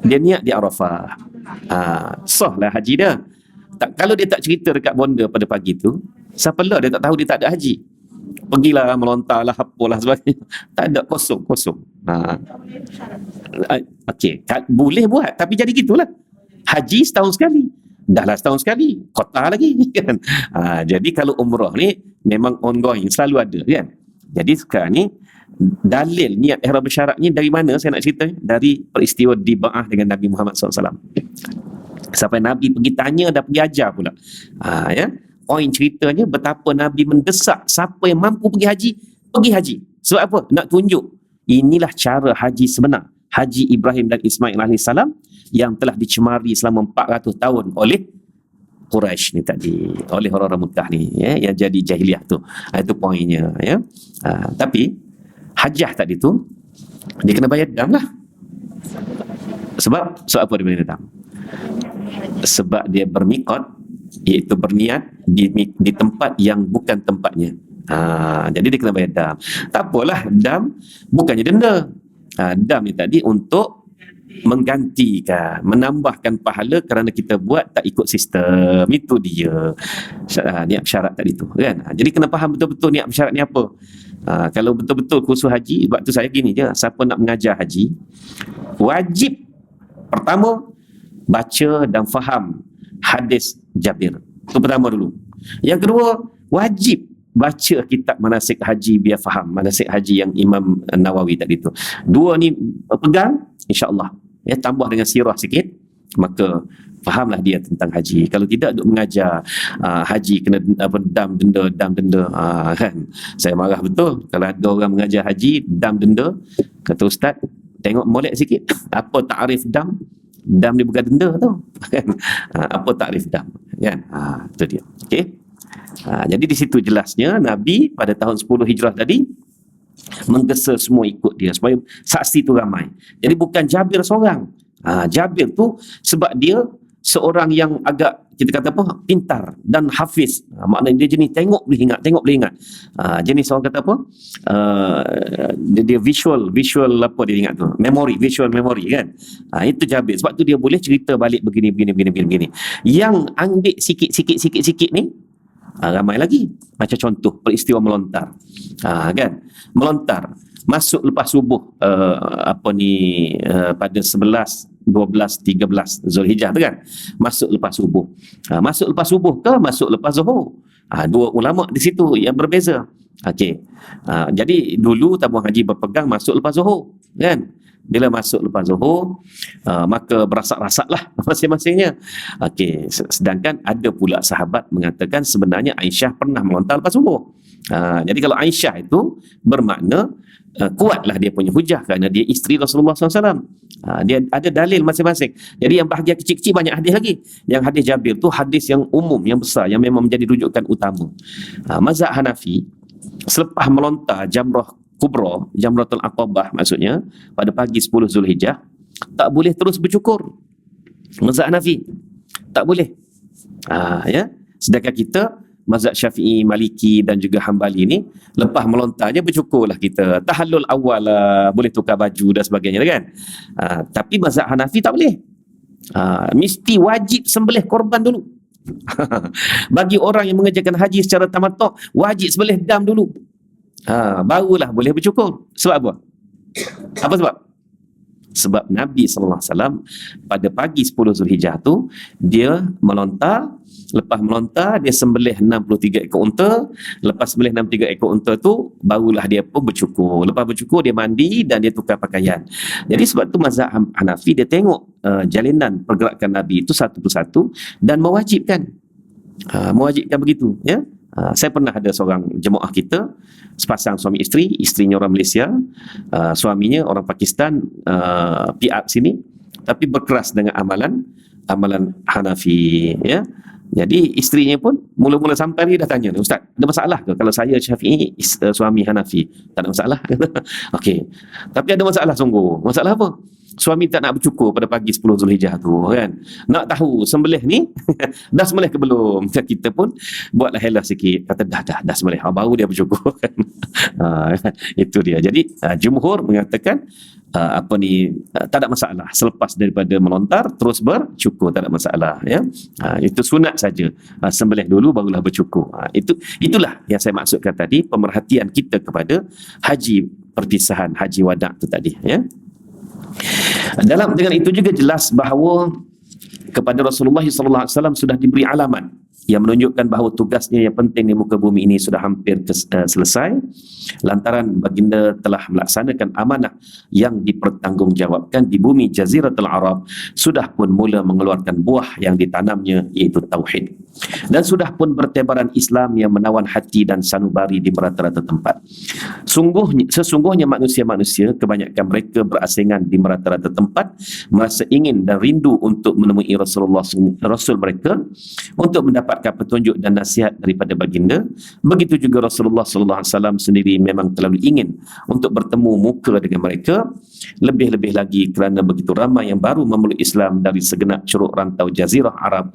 Dia niat di Arafah. Sah lah haji dia. Kalau dia tak cerita dekat bonda pada pagi tu, siapa lah dia tak tahu dia tak ada haji. Pergilah melontarlah apalah sebagainya. Tak ada, kosong. Okey, boleh buat tapi jadi gitulah. Haji setahun sekali. Dahlah setahun sekali, kota lagi kan. Jadi kalau umrah ni memang ongoing, selalu ada kan. Jadi sekarang ni dalil niat ihram bersyaratnya dari mana saya nak cerita? Dari peristiwa di Ba'ah dengan Nabi Muhammad SAW. Sampai Nabi pergi tanya dan pergi ajar pula. Ya. Poin ceritanya betapa Nabi mendesak siapa yang mampu pergi haji. Sebab apa? Nak tunjuk inilah cara haji sebenar. Haji Ibrahim dan Ismail AS yang telah dicemari selama 400 tahun oleh Quraisy ni tadi, oleh orang-orang Mekah ni, ya, yang jadi jahiliah tu. Itu poinnya, ya. Tapi hajah tadi tu dia kena bayar dam lah. Sebab apa dia bayar dam? Sebab dia bermiqat, iaitu berniat di tempat yang bukan tempatnya. Jadi dia kena bayar dam. Tak apalah, dam bukannya denda. Dam ni tadi untuk menggantikan, menambahkan pahala kerana kita buat tak ikut sistem. Itu dia niat syarat tadi tu kan. Jadi kena faham betul-betul niat syarat ni apa. Kalau betul-betul kursus haji, sebab tu saya gini je, siapa nak mengajar haji, wajib pertama baca dan faham hadis Jabir. Itu pertama dulu. Yang kedua, wajib baca kitab manasik haji biar faham manasik haji yang Imam Nawawi tadi tu. 2 ni pegang, insya-Allah. Ya, tambah dengan sirah sikit, maka fahamlah dia tentang haji. Kalau tidak duk mengajar haji kena dam denda kan. Saya marah betul kalau ada orang mengajar haji dam denda. Kata ustaz, tengok molek sikit. Apa takrif dam? Dam ni bukan denda tau. Apa takrif dam? Kan? Itu dia. Okey. Jadi di situ jelasnya Nabi pada tahun 10 Hijrah tadi menggesa semua ikut dia supaya saksi tu ramai. Jadi bukan Jabir seorang. Jabir tu sebab dia seorang yang agak kita kata apa, pintar dan hafiz. Maknanya dia jenis tengok boleh ingat. Jenis orang kata apa, dia visual apa dia ingat tu, visual memory kan. Itu Jabir. Sebab tu dia boleh cerita balik begini. Yang ambil sikit ni ramai lagi. Macam contoh peristiwa melontar, kan, melontar masuk lepas subuh pada 11, 12, 13 Zulhijjah tu kan, masuk lepas subuh. Masuk lepas subuh ke masuk lepas zuhur? Dua ulama di situ yang berbeza. Okey. Jadi dulu tabung haji berpegang masuk lepas Zuhur, kan? Bila masuk lepas Zuhur, maka berasak-rasaklah masing-masingnya. Okey, sedangkan ada pula sahabat mengatakan sebenarnya Aisyah pernah melontar lepas Zuhur. Jadi kalau Aisyah itu bermakna kuatlah dia punya hujah kerana dia isteri Rasulullah SAW. Dia ada dalil masing-masing. Jadi yang bahagian kecil-kecil banyak hadis lagi. Yang hadis Jabir tu hadis yang umum, yang besar, yang memang menjadi rujukan utama. Mazhab Hanafi selepas melontar jamrah kubra, jamratul aqabah maksudnya, pada pagi 10 Zulhijjah, tak boleh terus bercukur. Mazhab Hanafi tak boleh. Ya. Sedangkan kita mazhab Syafi'i, Maliki dan juga Hambali ni lepas melontarnya bercukurlah kita. Tahallul awal boleh tukar baju dan sebagainya kan. Tapi mazhab Hanafi tak boleh. Mesti wajib sembelih korban dulu. Bagi orang yang mengerjakan haji secara tamattu', wajib sembelih dam dulu. Barulah boleh bercukur. Sebab apa? Apa sebab? Sebab Nabi SAW pada pagi 10 Zulhijjah tu dia melontar. Lepas melontar dia sembelih 63 ekor unta. Lepas sembelih 63 ekor unta tu barulah dia pun bercukur. Lepas bercukur dia mandi dan dia tukar pakaian. Jadi sebab tu mazhab Hanafi dia tengok jalinan pergerakan Nabi itu satu persatu dan mewajibkan. Mewajibkan begitu, ya. Saya pernah ada seorang jemaah kita, sepasang suami isteri, isterinya orang Malaysia, suaminya orang Pakistan, PR sini, tapi berkeras dengan amalan Hanafi, ya. Jadi isterinya pun mula-mula sampai ni dah tanya, Ustaz, ada masalah ke kalau saya Syafi'i, suami Hanafi? Tak ada masalah. Okey. Tapi ada masalah sungguh. Masalah apa? Suami tak nak bercukur pada pagi 10 Zulhijjah tu, kan. Nak tahu sembelih ni dah sembelih ke belum? Kita pun buatlah helah sikit. Kata dah sembelih. Baru dia bercukur. Itu dia. Jadi jumhur mengatakan tak ada masalah. Selepas daripada melontar terus bercukur, tak ada masalah, ya. Itu sunat saja. Sembelih dulu barulah bercukur. Itulah yang saya maksudkan tadi, pemerhatian kita kepada haji perpisahan, haji wada' tu tadi, ya. Dengan itu juga jelas bahawa kepada Rasulullah SAW sudah diberi alamat yang menunjukkan bahawa tugasnya yang penting di muka bumi ini sudah hampir selesai, lantaran baginda telah melaksanakan amanah yang dipertanggungjawabkan di bumi Jaziratul Arab, sudah pun mula mengeluarkan buah yang ditanamnya, iaitu tauhid, dan sudah pun bertebaran Islam yang menawan hati dan sanubari di merata-rata tempat. Sesungguhnya manusia-manusia, kebanyakan mereka berasingan di merata-rata tempat, merasa ingin dan rindu untuk menemui Rasul mereka untuk mendapat petunjuk dan nasihat daripada baginda. Begitu juga Rasulullah SAW sendiri memang terlalu ingin untuk bertemu muka dengan mereka, lebih-lebih lagi kerana begitu ramai yang baru memeluk Islam dari segenap curug rantau Jazirah Arab,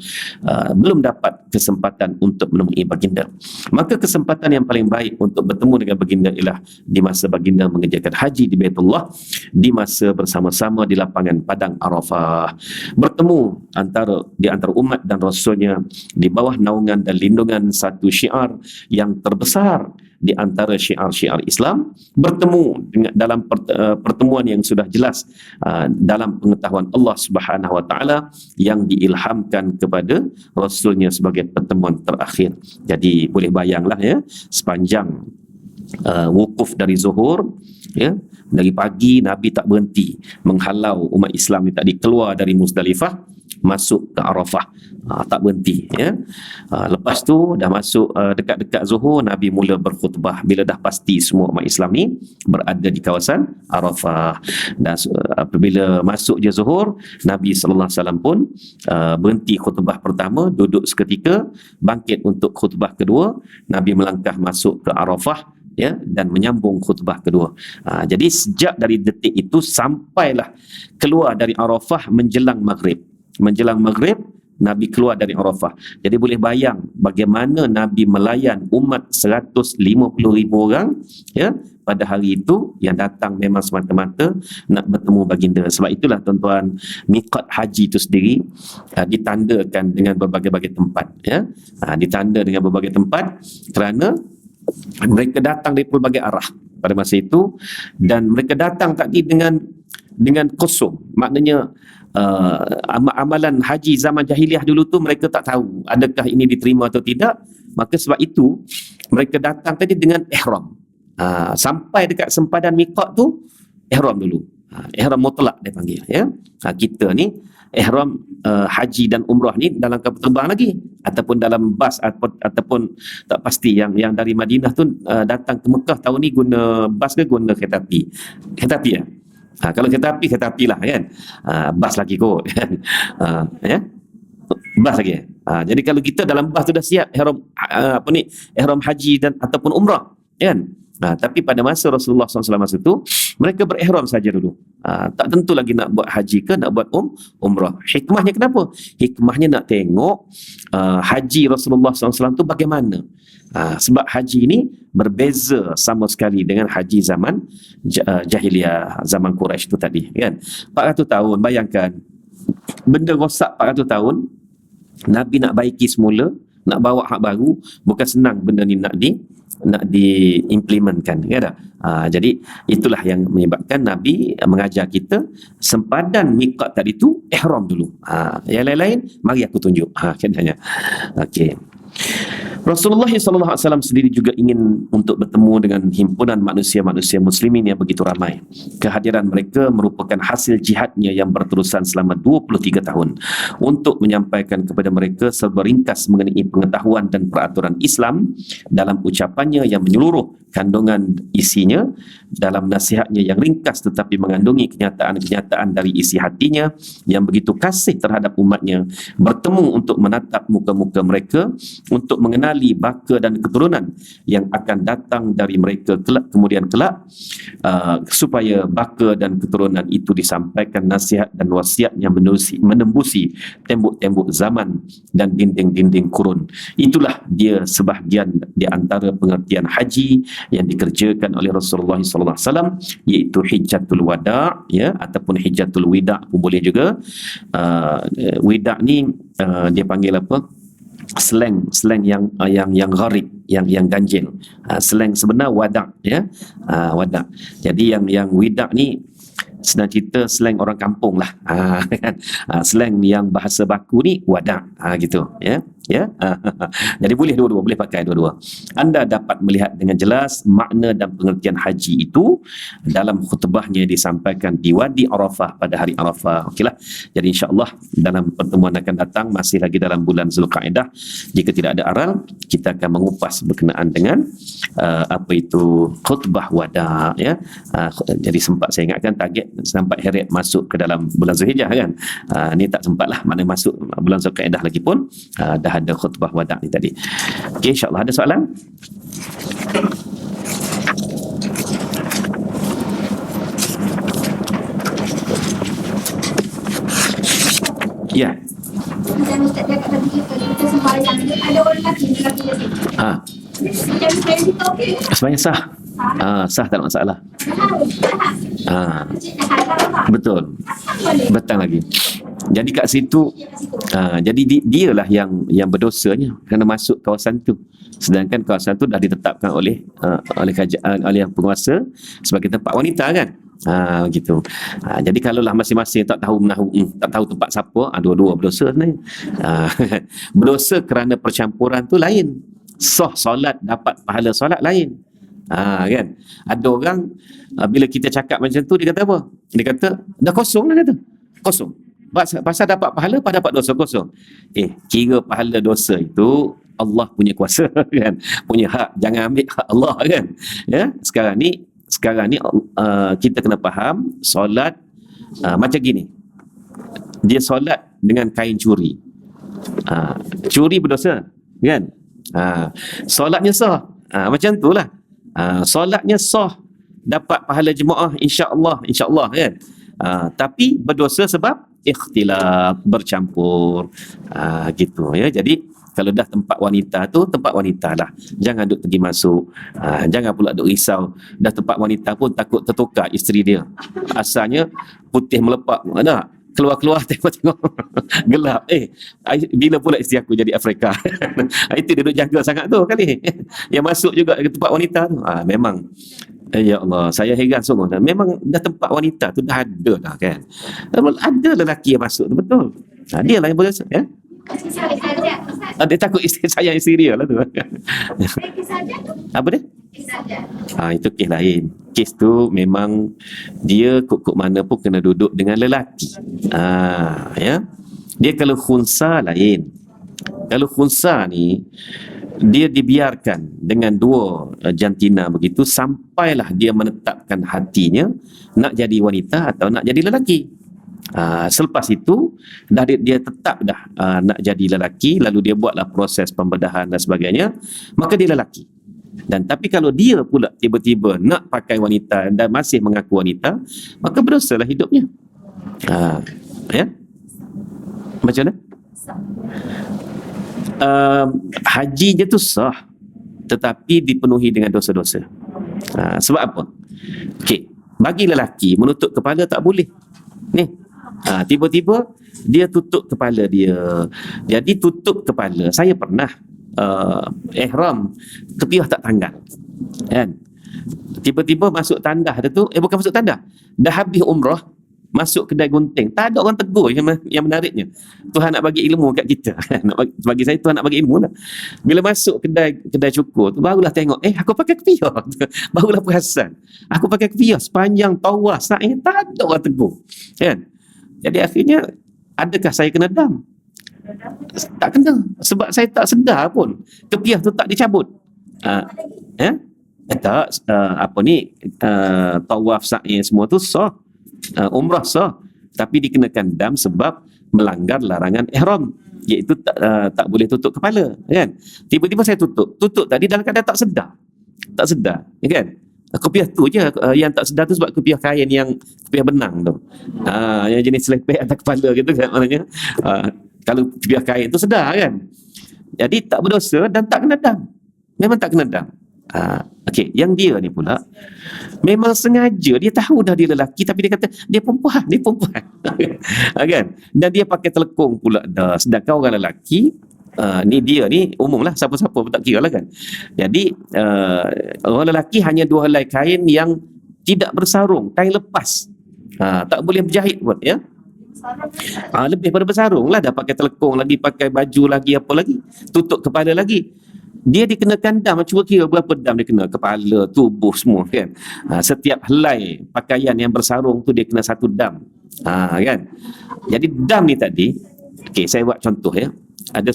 belum dapat kesempatan untuk menemui baginda. Maka kesempatan yang paling baik untuk bertemu dengan baginda ialah di masa baginda mengerjakan haji di Baitullah, di masa bersama-sama di lapangan Padang Arafah, bertemu di antara umat dan Rasulnya di bawah naungan dan lindungan satu syiar yang terbesar di antara syiar-syiar Islam, bertemu dalam pertemuan yang sudah jelas dalam pengetahuan Allah Subhanahu Wa Taala yang diilhamkan kepada Rasulnya sebagai pertemuan terakhir. Jadi boleh bayanglah, ya, sepanjang wukuf dari Zuhur, ya, dari pagi Nabi tak berhenti menghalau umat Islam ni tadi keluar dari Muzdalifah masuk ke Arafah, tak berhenti, ya. Lepas tu dah masuk dekat-dekat Zuhur, Nabi mula berkhutbah bila dah pasti semua umat Islam ni berada di kawasan Arafah. Dan apabila masuk je Zuhur, Nabi SAW pun berhenti khutbah pertama, duduk seketika, bangkit untuk khutbah kedua. Nabi melangkah masuk ke Arafah, ya, dan menyambung khutbah kedua. Jadi sejak dari detik itu sampailah keluar dari Arafah menjelang Maghrib. Menjelang Maghrib Nabi keluar dari Arafah. Jadi boleh bayang bagaimana Nabi melayan umat 150,000 orang, ya, pada hari itu yang datang memang semata-mata nak bertemu baginda. Sebab itulah tuan-tuan, miqat haji itu sendiri ditandakan dengan berbagai-bagai tempat, ya. Ditanda dengan berbagai tempat kerana mereka datang dari pelbagai arah pada masa itu, dan mereka datang tadi dengan dengan kosong. Maknanya amalan haji zaman jahiliah dulu tu mereka tak tahu adakah ini diterima atau tidak. Maka sebab itu mereka datang tadi dengan ihram. Sampai dekat sempadan miqat tu ihram dulu. Ihram mutlak dia panggil, ya. Kita ni ihram haji dan umrah ni dalam kapal terbang lagi, ataupun dalam bas ataupun tak pasti yang dari Madinah tu datang ke Mekah tahun ni guna bas ke guna kereta api. Kereta api ya. Kalau kereta api lah kan. Bas lagi kot kan. Ya. Bas lagi. Jadi kalau kita dalam bas tu dah siap ihram ihram haji dan ataupun umrah kan. Tapi pada masa Rasulullah SAW masa tu mereka berihram saja dulu. Tak tentu lagi nak buat haji ke nak buat umrah. Hikmahnya kenapa? Hikmahnya nak tengok haji Rasulullah SAW tu bagaimana. Sebab haji ini berbeza sama sekali dengan haji zaman jahiliah, zaman Quraisy tu tadi kan. 400 tahun, bayangkan benda rosak 400 tahun, Nabi nak baiki semula, nak bawa hak baru, bukan senang benda ni nak diimplementkan, ya tak? Jadi itulah yang menyebabkan Nabi mengajar kita sempadan miqat tadi tu ihram dulu. Yang lain-lain mari aku tunjuk. Katanya. Okey. Rasulullah SAW sendiri juga ingin untuk bertemu dengan himpunan manusia-manusia muslimin yang begitu ramai. Kehadiran mereka merupakan hasil jihadnya yang berterusan selama 23 tahun untuk menyampaikan kepada mereka serba ringkas mengenai pengetahuan dan peraturan Islam dalam ucapannya yang menyeluruh, kandungan isinya dalam nasihatnya yang ringkas tetapi mengandungi kenyataan-kenyataan dari isi hatinya yang begitu kasih terhadap umatnya, bertemu untuk menatap muka-muka mereka, untuk mengenali baka dan keturunan yang akan datang dari mereka kemudian kelak, supaya baka dan keturunan itu disampaikan nasihat dan wasiatnya menembusi tembok-tembok zaman dan dinding-dinding kurun. Itulah dia sebahagian di antara pengertian haji yang dikerjakan oleh Rasulullah SAW, iaitu hijjatul wada, ya, ataupun hijjatul wida pun boleh juga. Wida ni dia panggil apa? Slang yang gharib, yang ganjil. Slang sebenar wada, ya. Wada. Jadi yang wida ni senang cerita slang orang kampung lah. Kan? Slang yang bahasa baku ni wada, gitu, ya. Jadi boleh dua-dua, boleh pakai dua-dua. Anda dapat melihat dengan jelas makna dan pengertian haji itu dalam khutbahnya disampaikan di Wadi Arafah pada hari Arafah. Okeylah. Jadi insya-Allah dalam pertemuan akan datang, masih lagi dalam bulan Zulkaidah, jika tidak ada aral, kita akan mengupas berkenaan dengan apa itu khutbah wada, ya. Jadi sempat saya ingatkan target sampai heret masuk ke dalam bulan Zulhijjah kan. Ni tak sempatlah, mana masuk bulan Zulkaidah lagi pun dah ada khutbah wada ni tadi. Okey, insya-Allah ada soalan? Ya. Macam Ustaz cakap tadi, kalau kita sembahyang ada orang lelaki dia. Macam sembahyang kita okey. Sembahyang sah. Sah, tak ada masalah. Betul. Betang lagi. Jadi kat situ jadi dialah yang berdosanya kerana masuk kawasan tu. Sedangkan kawasan tu dah ditetapkan oleh oleh penguasa sebagai tempat wanita kan. Gitu. Jadi kalaulah masing-masing tak tahu tak tahu tempat siapa, dua-dua berdosa sebenarnya. Berdosa kerana percampuran tu lain. Sah solat, dapat pahala solat lain. Kan? Ada orang bila kita cakap macam tu, dia kata apa? Dia kata dah kosong lah, kata. Kosong. Pasal dapat pahala, dapat dosa kosong. Kira pahala dosa itu Allah punya kuasa kan. Punya hak, jangan ambil hak Allah kan. Ya, sekarang ni kita kena faham solat macam gini. Dia solat dengan kain curi. Curi berdosa kan? Solatnya sah. Macam itulah. Solatnya sah, dapat pahala jemaah insya-Allah kan. Tapi berdosa sebab ikhtilaf, bercampur, gitu ya. Jadi kalau dah tempat wanita tu, tempat wanita lah, jangan duk pergi masuk. Jangan pula duk risau, dah tempat wanita pun takut tertukar isteri dia, asalnya putih melepak, mana keluar tengok gelap, bila pula isteri aku jadi Afrika. Itu dia duk jaga sangat tu kali. Yang masuk juga ke tempat wanita tu, memang Ya Allah, saya heran sungguh. Memang dah tempat wanita tu dah ada dah kan. Ada lelaki yang masuk tu, betul. Dia lah yang boleh masuk, ya. Kasih saja. Dia takut isteri saya Syria lah tu. Kasih saja tu. Apa dia? Kasih saja. Itu kes lain. Kes tu memang dia kok mana pun kena duduk dengan lelaki. Ya. Dia kalau khunsa lain. Kalau khunsa ni dia dibiarkan dengan dua jantina begitu sampailah dia menetapkan hatinya nak jadi wanita atau nak jadi lelaki. Selepas itu dah dia tetap dah nak jadi lelaki, lalu dia buatlah proses pembedahan dan sebagainya, maka dia lelaki. Dan tapi kalau dia pula tiba-tiba nak pakai wanita dan masih mengaku wanita, maka berdosalah hidupnya. Ya. Macam mana? Haji je tu sah, tetapi dipenuhi dengan dosa-dosa. Sebab apa? Okey, bagi lelaki menutup kepala tak boleh. Ni, tiba-tiba dia tutup kepala dia. Jadi tutup kepala, saya pernah ihram kepiah tak tanggal. Kan? Tiba-tiba masuk tandah dia tu, bukan masuk tandah. Dah habis umrah, masuk kedai gunting, tak ada orang tegur. Yang menariknya, Tuhan nak bagi ilmu kat kita. Bagi saya Tuhan nak bagi ilmu lah. Bila masuk kedai cukur tu, barulah tengok, aku pakai kepiah. Barulah perasan, aku pakai kepiah sepanjang tawaf sa'i, tak ada orang tegur. Kan? Jadi akhirnya, adakah saya kena dam? Tak kena, sebab saya tak sedar pun kepiah tu tak dicabut. Tak, tawaf sa'i semua tu sah. Umrah sah, tapi dikenakan dam sebab melanggar larangan ihram, iaitu tak boleh tutup kepala, kan? Tiba-tiba saya tutup tadi dalam keadaan tak sedar, kan? Kepiah tu je yang tak sedar tu, sebab kepiah kain yang kepiah benang tu, yang jenis selepek atas kepala gitu kan, maknanya kalau kepiah kain tu sedar kan, jadi tak berdosa dan tak kena dam, memang tak kena dam. Okey, yang dia ni pula memang sengaja, dia tahu dah dia lelaki tapi dia kata dia perempuan kan, dan dia pakai telekung pula dah, sedangkan orang lelaki ni dia ni umum lah, siapa-siapa pun tak kira lah kan. Jadi orang lelaki hanya dua helai kain yang tidak bersarung, kain lepas, tak boleh berjahit pun, ya. Lebih pada bersarung lah, dah pakai telekung lagi, pakai baju lagi, apa lagi, tutup kepala lagi. Dia dikenakan dam, cuba kira berapa dam dia kena, kepala, tubuh semua kan. Setiap helai pakaian yang bersarung tu dia kena satu dam, kan. Jadi dam ni tadi, okey, saya buat contoh ya. Ada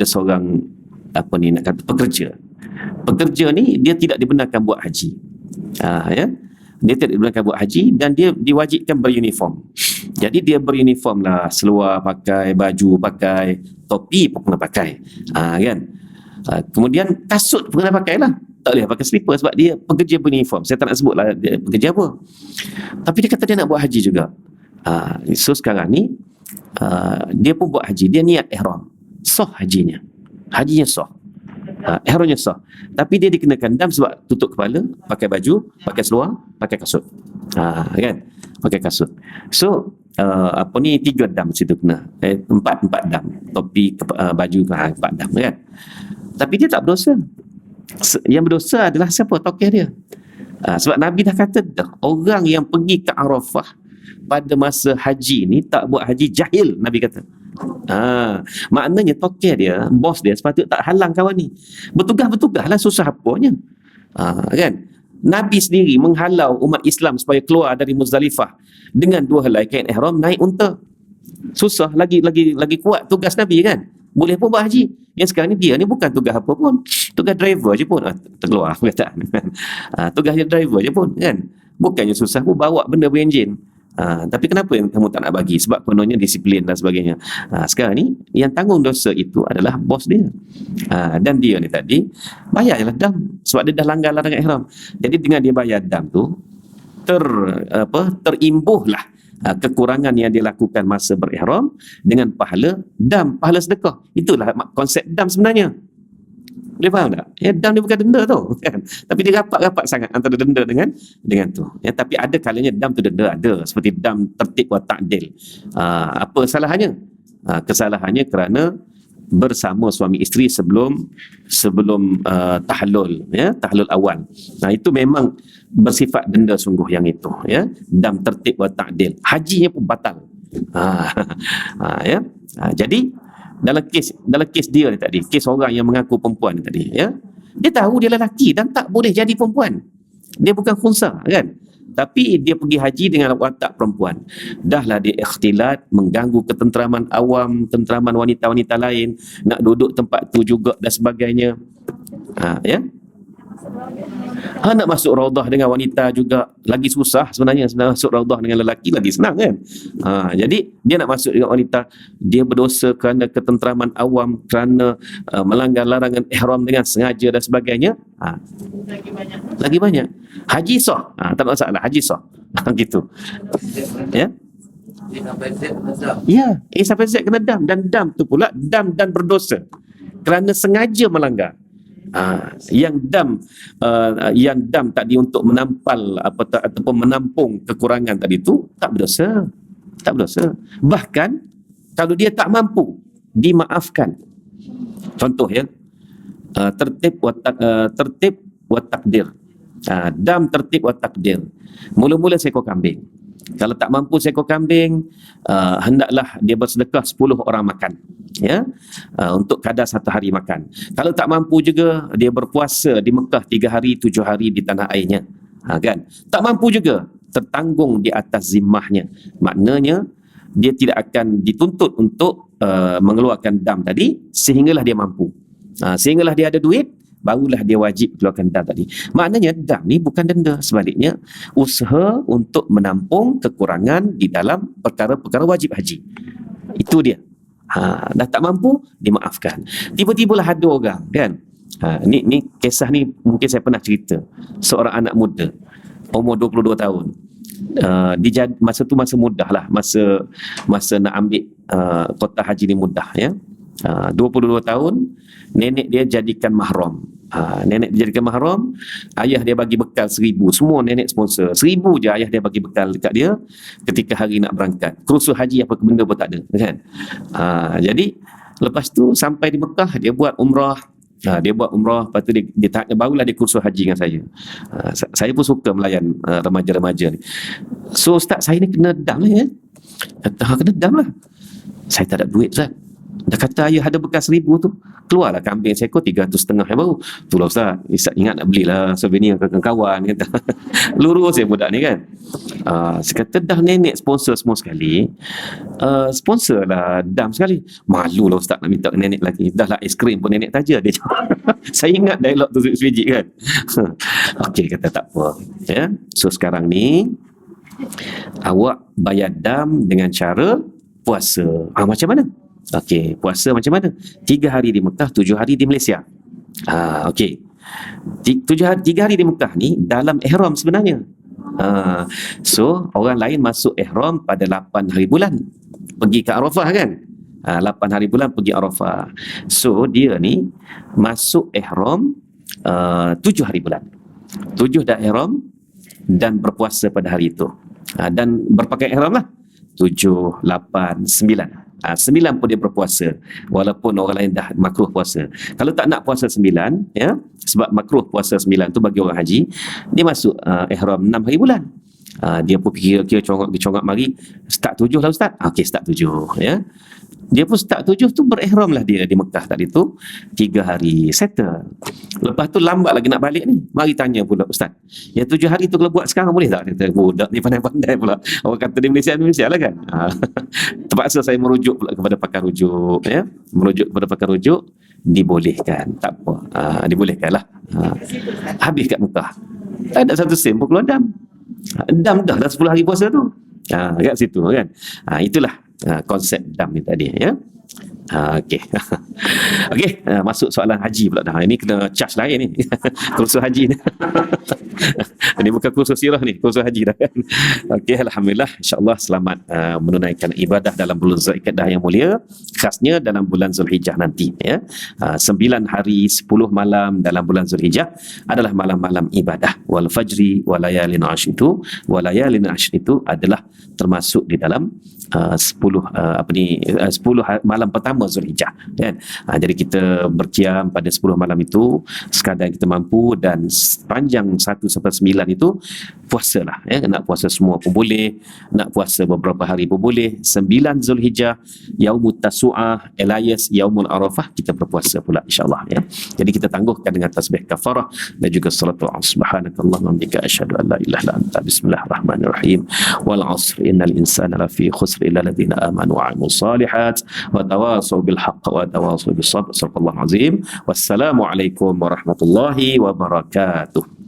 seorang apa ni nak kata, pekerja ni dia tidak dibenarkan buat haji, ya. Dia tidak dibenarkan buat haji dan dia diwajibkan beruniform. Jadi dia beruniform lah, seluar pakai, baju pakai, topi pun kena pakai, kan. Kemudian kasut pun kena pakai lah, tak boleh pakai slipper sebab dia pekerja beruniform. Saya tak nak sebut lah dia pekerja apa, tapi dia kata dia nak buat haji juga. So sekarang ni dia pun buat haji, dia niat ihram, sah hajinya sah, ihramnya sah, tapi dia dikenakan dam sebab tutup kepala, pakai baju, pakai seluar, pakai kasut, kan, pakai kasut. So 3 dam situ kena, 4 dam, topi, baju, 4 dam kan. Tapi dia tak berdosa. Yang berdosa adalah siapa? Tokeh dia. Sebab Nabi dah kata dah, orang yang pergi ke Arafah pada masa haji ni tak buat haji, jahil, Nabi kata. Maknanya tokeh dia, bos dia sepatutnya tak halang kawan ni. Bertugas-bertugaslah, susah apanya. Kan? Nabi sendiri menghalau umat Islam supaya keluar dari Muzdalifah dengan 2 helai kain ihram, naik unta. Susah, lagi kuat tugas Nabi kan. Boleh pun buat haji. Yang sekarang ni dia ni bukan tugas apa pun, tugas driver je pun. Terkeluar perkataan. Tugas driver je pun kan. Bukannya susah pun bawa benda berenjin. Tapi kenapa yang kamu tak nak bagi? Sebab penuhnya disiplin dan sebagainya. Sekarang ni yang tanggung dosa itu adalah bos dia. Dan dia ni tadi bayarlah dam sebab dia dah langgar larangan ihram. Jadi dengan dia bayar dam tu terimbuhlah kekurangan yang dia lakukan masa berihram dengan pahala dam, pahala sedekah. Itulah konsep dam sebenarnya. Boleh faham tak? Ya, dam ni bukan denda tu kan? Tapi dia rapat-rapat sangat antara denda dengan tu, ya. Tapi ada kalanya dam tu denda ada, seperti dam tertib wa ta'dil. Apa kesalahannya? Kesalahannya kerana bersama suami isteri sebelum tahlul, ya, tahlul awal. Nah, itu memang bersifat denda sungguh yang itu, ya, dam tertib wa ta'dil. Hajinya pun batal. Ya. Jadi dalam kes dia ni tadi, kes orang yang mengaku perempuan ni tadi, ya, dia tahu dia lelaki dan tak boleh jadi perempuan. Dia bukan khunsa, kan? Tapi dia pergi haji dengan watak perempuan. Dahlah dia ikhtilat, mengganggu ketenteraman awam, ketenteraman wanita-wanita lain, nak duduk tempat tu juga dan sebagainya. Ya. Nak masuk raudah dengan wanita juga lagi susah sebenarnya. Masuk raudah dengan lelaki lagi senang, kan? Jadi dia nak masuk dengan wanita, dia berdosa kerana ketenteraman awam, kerana melanggar larangan ihram dengan sengaja dan sebagainya. Lagi banyak. Haji sah, tak masalah, haji sah. Gitu. Ya. Ya, sampai Z kena dam, dan dam tu pula dam dan berdosa kerana sengaja melanggar. Yang dam tadi untuk menampal ataupun menampung kekurangan tadi tu tak berdosa. Bahkan kalau dia tak mampu, dimaafkan. Contoh, ya, tertib wa takdir. Dam tertib wa takdir. Mula-mula seekor kambing. Kalau tak mampu seekor kambing, hendaklah dia bersedekah 10 orang makan, ya, untuk kadar 1 hari makan. Kalau tak mampu juga, dia berpuasa di Mekah 3 hari 7 hari di tanah airnya, kan? Tak mampu juga, tertanggung di atas zimmahnya. Maknanya dia tidak akan dituntut untuk mengeluarkan dam tadi sehinggalah dia mampu. Sehinggalah dia ada duit, barulah dia wajib keluarkan dam tadi. Maknanya dam ni bukan denda, sebaliknya usaha untuk menampung kekurangan di dalam perkara-perkara wajib haji. Itu dia. Dah tak mampu, dimaafkan. Tiba-tibalah ada orang, kan? Ni kisah ni mungkin saya pernah cerita. Seorang anak muda umur 22 tahun. Masa tu masa mudah lah, masa nak ambil kota haji ni mudah, ya. 22 tahun, nenek dia jadikan mahram. Nenek dia jadikan mahram, ayah dia bagi bekal 1,000, semua nenek sponsor 1,000 je ayah dia bagi bekal dekat dia ketika hari nak berangkat. Kursus haji apa benda pun tak ada, kan? Jadi lepas tu sampai di Mekah, dia buat umrah. Lepas tu dia barulah dia kursus haji dengan saya. Saya pun suka melayan remaja-remaja ni. So, Ustaz, saya ni kena dam lah, ya. Kata, kena dam lah. Saya tak ada duit, Ustaz. Dah kata ayah ada bekas 1,000 tu, keluarlah kambing seekor 300.5 yang baru. Itulah, Ustaz, ingat nak belilah souvenir ke kawan, kata. Lurus saya budak ni, kan. Saya kata, dah nenek sponsor semua sekali, sponsor lah dam sekali. Malu lah, Ustaz, nak minta nenek lagi. Dah lah aiskrim pun nenek taja dia. Saya ingat dialog tu sebiji, kan. Okey, kata tak apa, ya. So sekarang ni awak bayar dam dengan cara puasa. Macam mana? Okey, puasa macam mana? 3 hari di Mekah, 7 hari di Malaysia. Okey. 3 hari di Mekah ni dalam ihram sebenarnya. So orang lain masuk ihram pada 8 hari bulan, pergi ke Arafah, kan? 8 hari bulan pergi Arafah. So dia ni masuk ihram 7 hari bulan. 7 dah ihram dan berpuasa pada hari itu. Dan berpakaian ihram lah. 7, 8, 9. 9 pun dia berpuasa, walaupun orang lain dah makruh puasa. Kalau tak nak puasa 9, ya, sebab makruh puasa 9 tu bagi orang haji, dia masuk ihram 6 hari bulan. Dia pun kira-kira congak mari, start 7 lah, Ustaz. Okey, start 7, ya. Dia pun start 7 tu berihram lah dia di Mekah tadi tu 3 hari settle. Lepas tu lambat lagi nak balik ni, mari tanya pula, Ustaz, yang 7 hari tu kalau buat sekarang boleh tak? Dia kata, budak ni pandai-pandai pula. Orang kata di Malaysia lah, kan. Terpaksa saya merujuk pula kepada pakar rujuk, ya. Merujuk kepada pakar rujuk, dibolehkan. Tak apa, dibolehkan lah. Habis kat Mekah, tak ada satu sen pun keluar dam. Dam dah 10 hari puasa tu. Kat situ, kan. Itulah konsep dam ni tadi, ya. Okey. Okey, masuk soalan haji pula dah. Ini kena charge lain ni. Kursus haji ni. Ini bukan kursus sirah ni, kursus haji dah, kan. Okey, alhamdulillah, insya-Allah selamat menunaikan ibadah dalam bulan Zulhijjah yang mulia, khasnya dalam bulan Zulhijjah nanti, ya. 9 hari 10 malam dalam bulan Zulhijjah adalah malam-malam ibadah. Wal fajri wa layalin ashr itu, wa layalin ashr itu adalah termasuk di dalam 10 malam pertama pertama Zulhijjah kan. Jadi kita berkiam pada 10 malam itu sekadar kita mampu, dan sepanjang 1 sampai 9 itu puasalah ya. Nak puasa semua pun boleh, nak puasa beberapa hari pun boleh. 9 Zulhijjah, Yaumut Tasu'ah, Elias, Yaumul Arafah, kita berpuasa pula insya-Allah ya. Jadi kita tangguhkan dengan tasbih kafarah dan juga salatul asr. Subhanakallahumma wa bihamdika asyhadu an la ilaha illa anta, bismillahirrahmanirrahim, wal 'asr innal insana lafi khusr illa alladziina amanu wa 'amilus shalihat wa tawassaw bil haqq wa tawassaw bis sabr. Shadaqallahul azim. Wassalamu alaikum warahmatullahi wabarakatuh.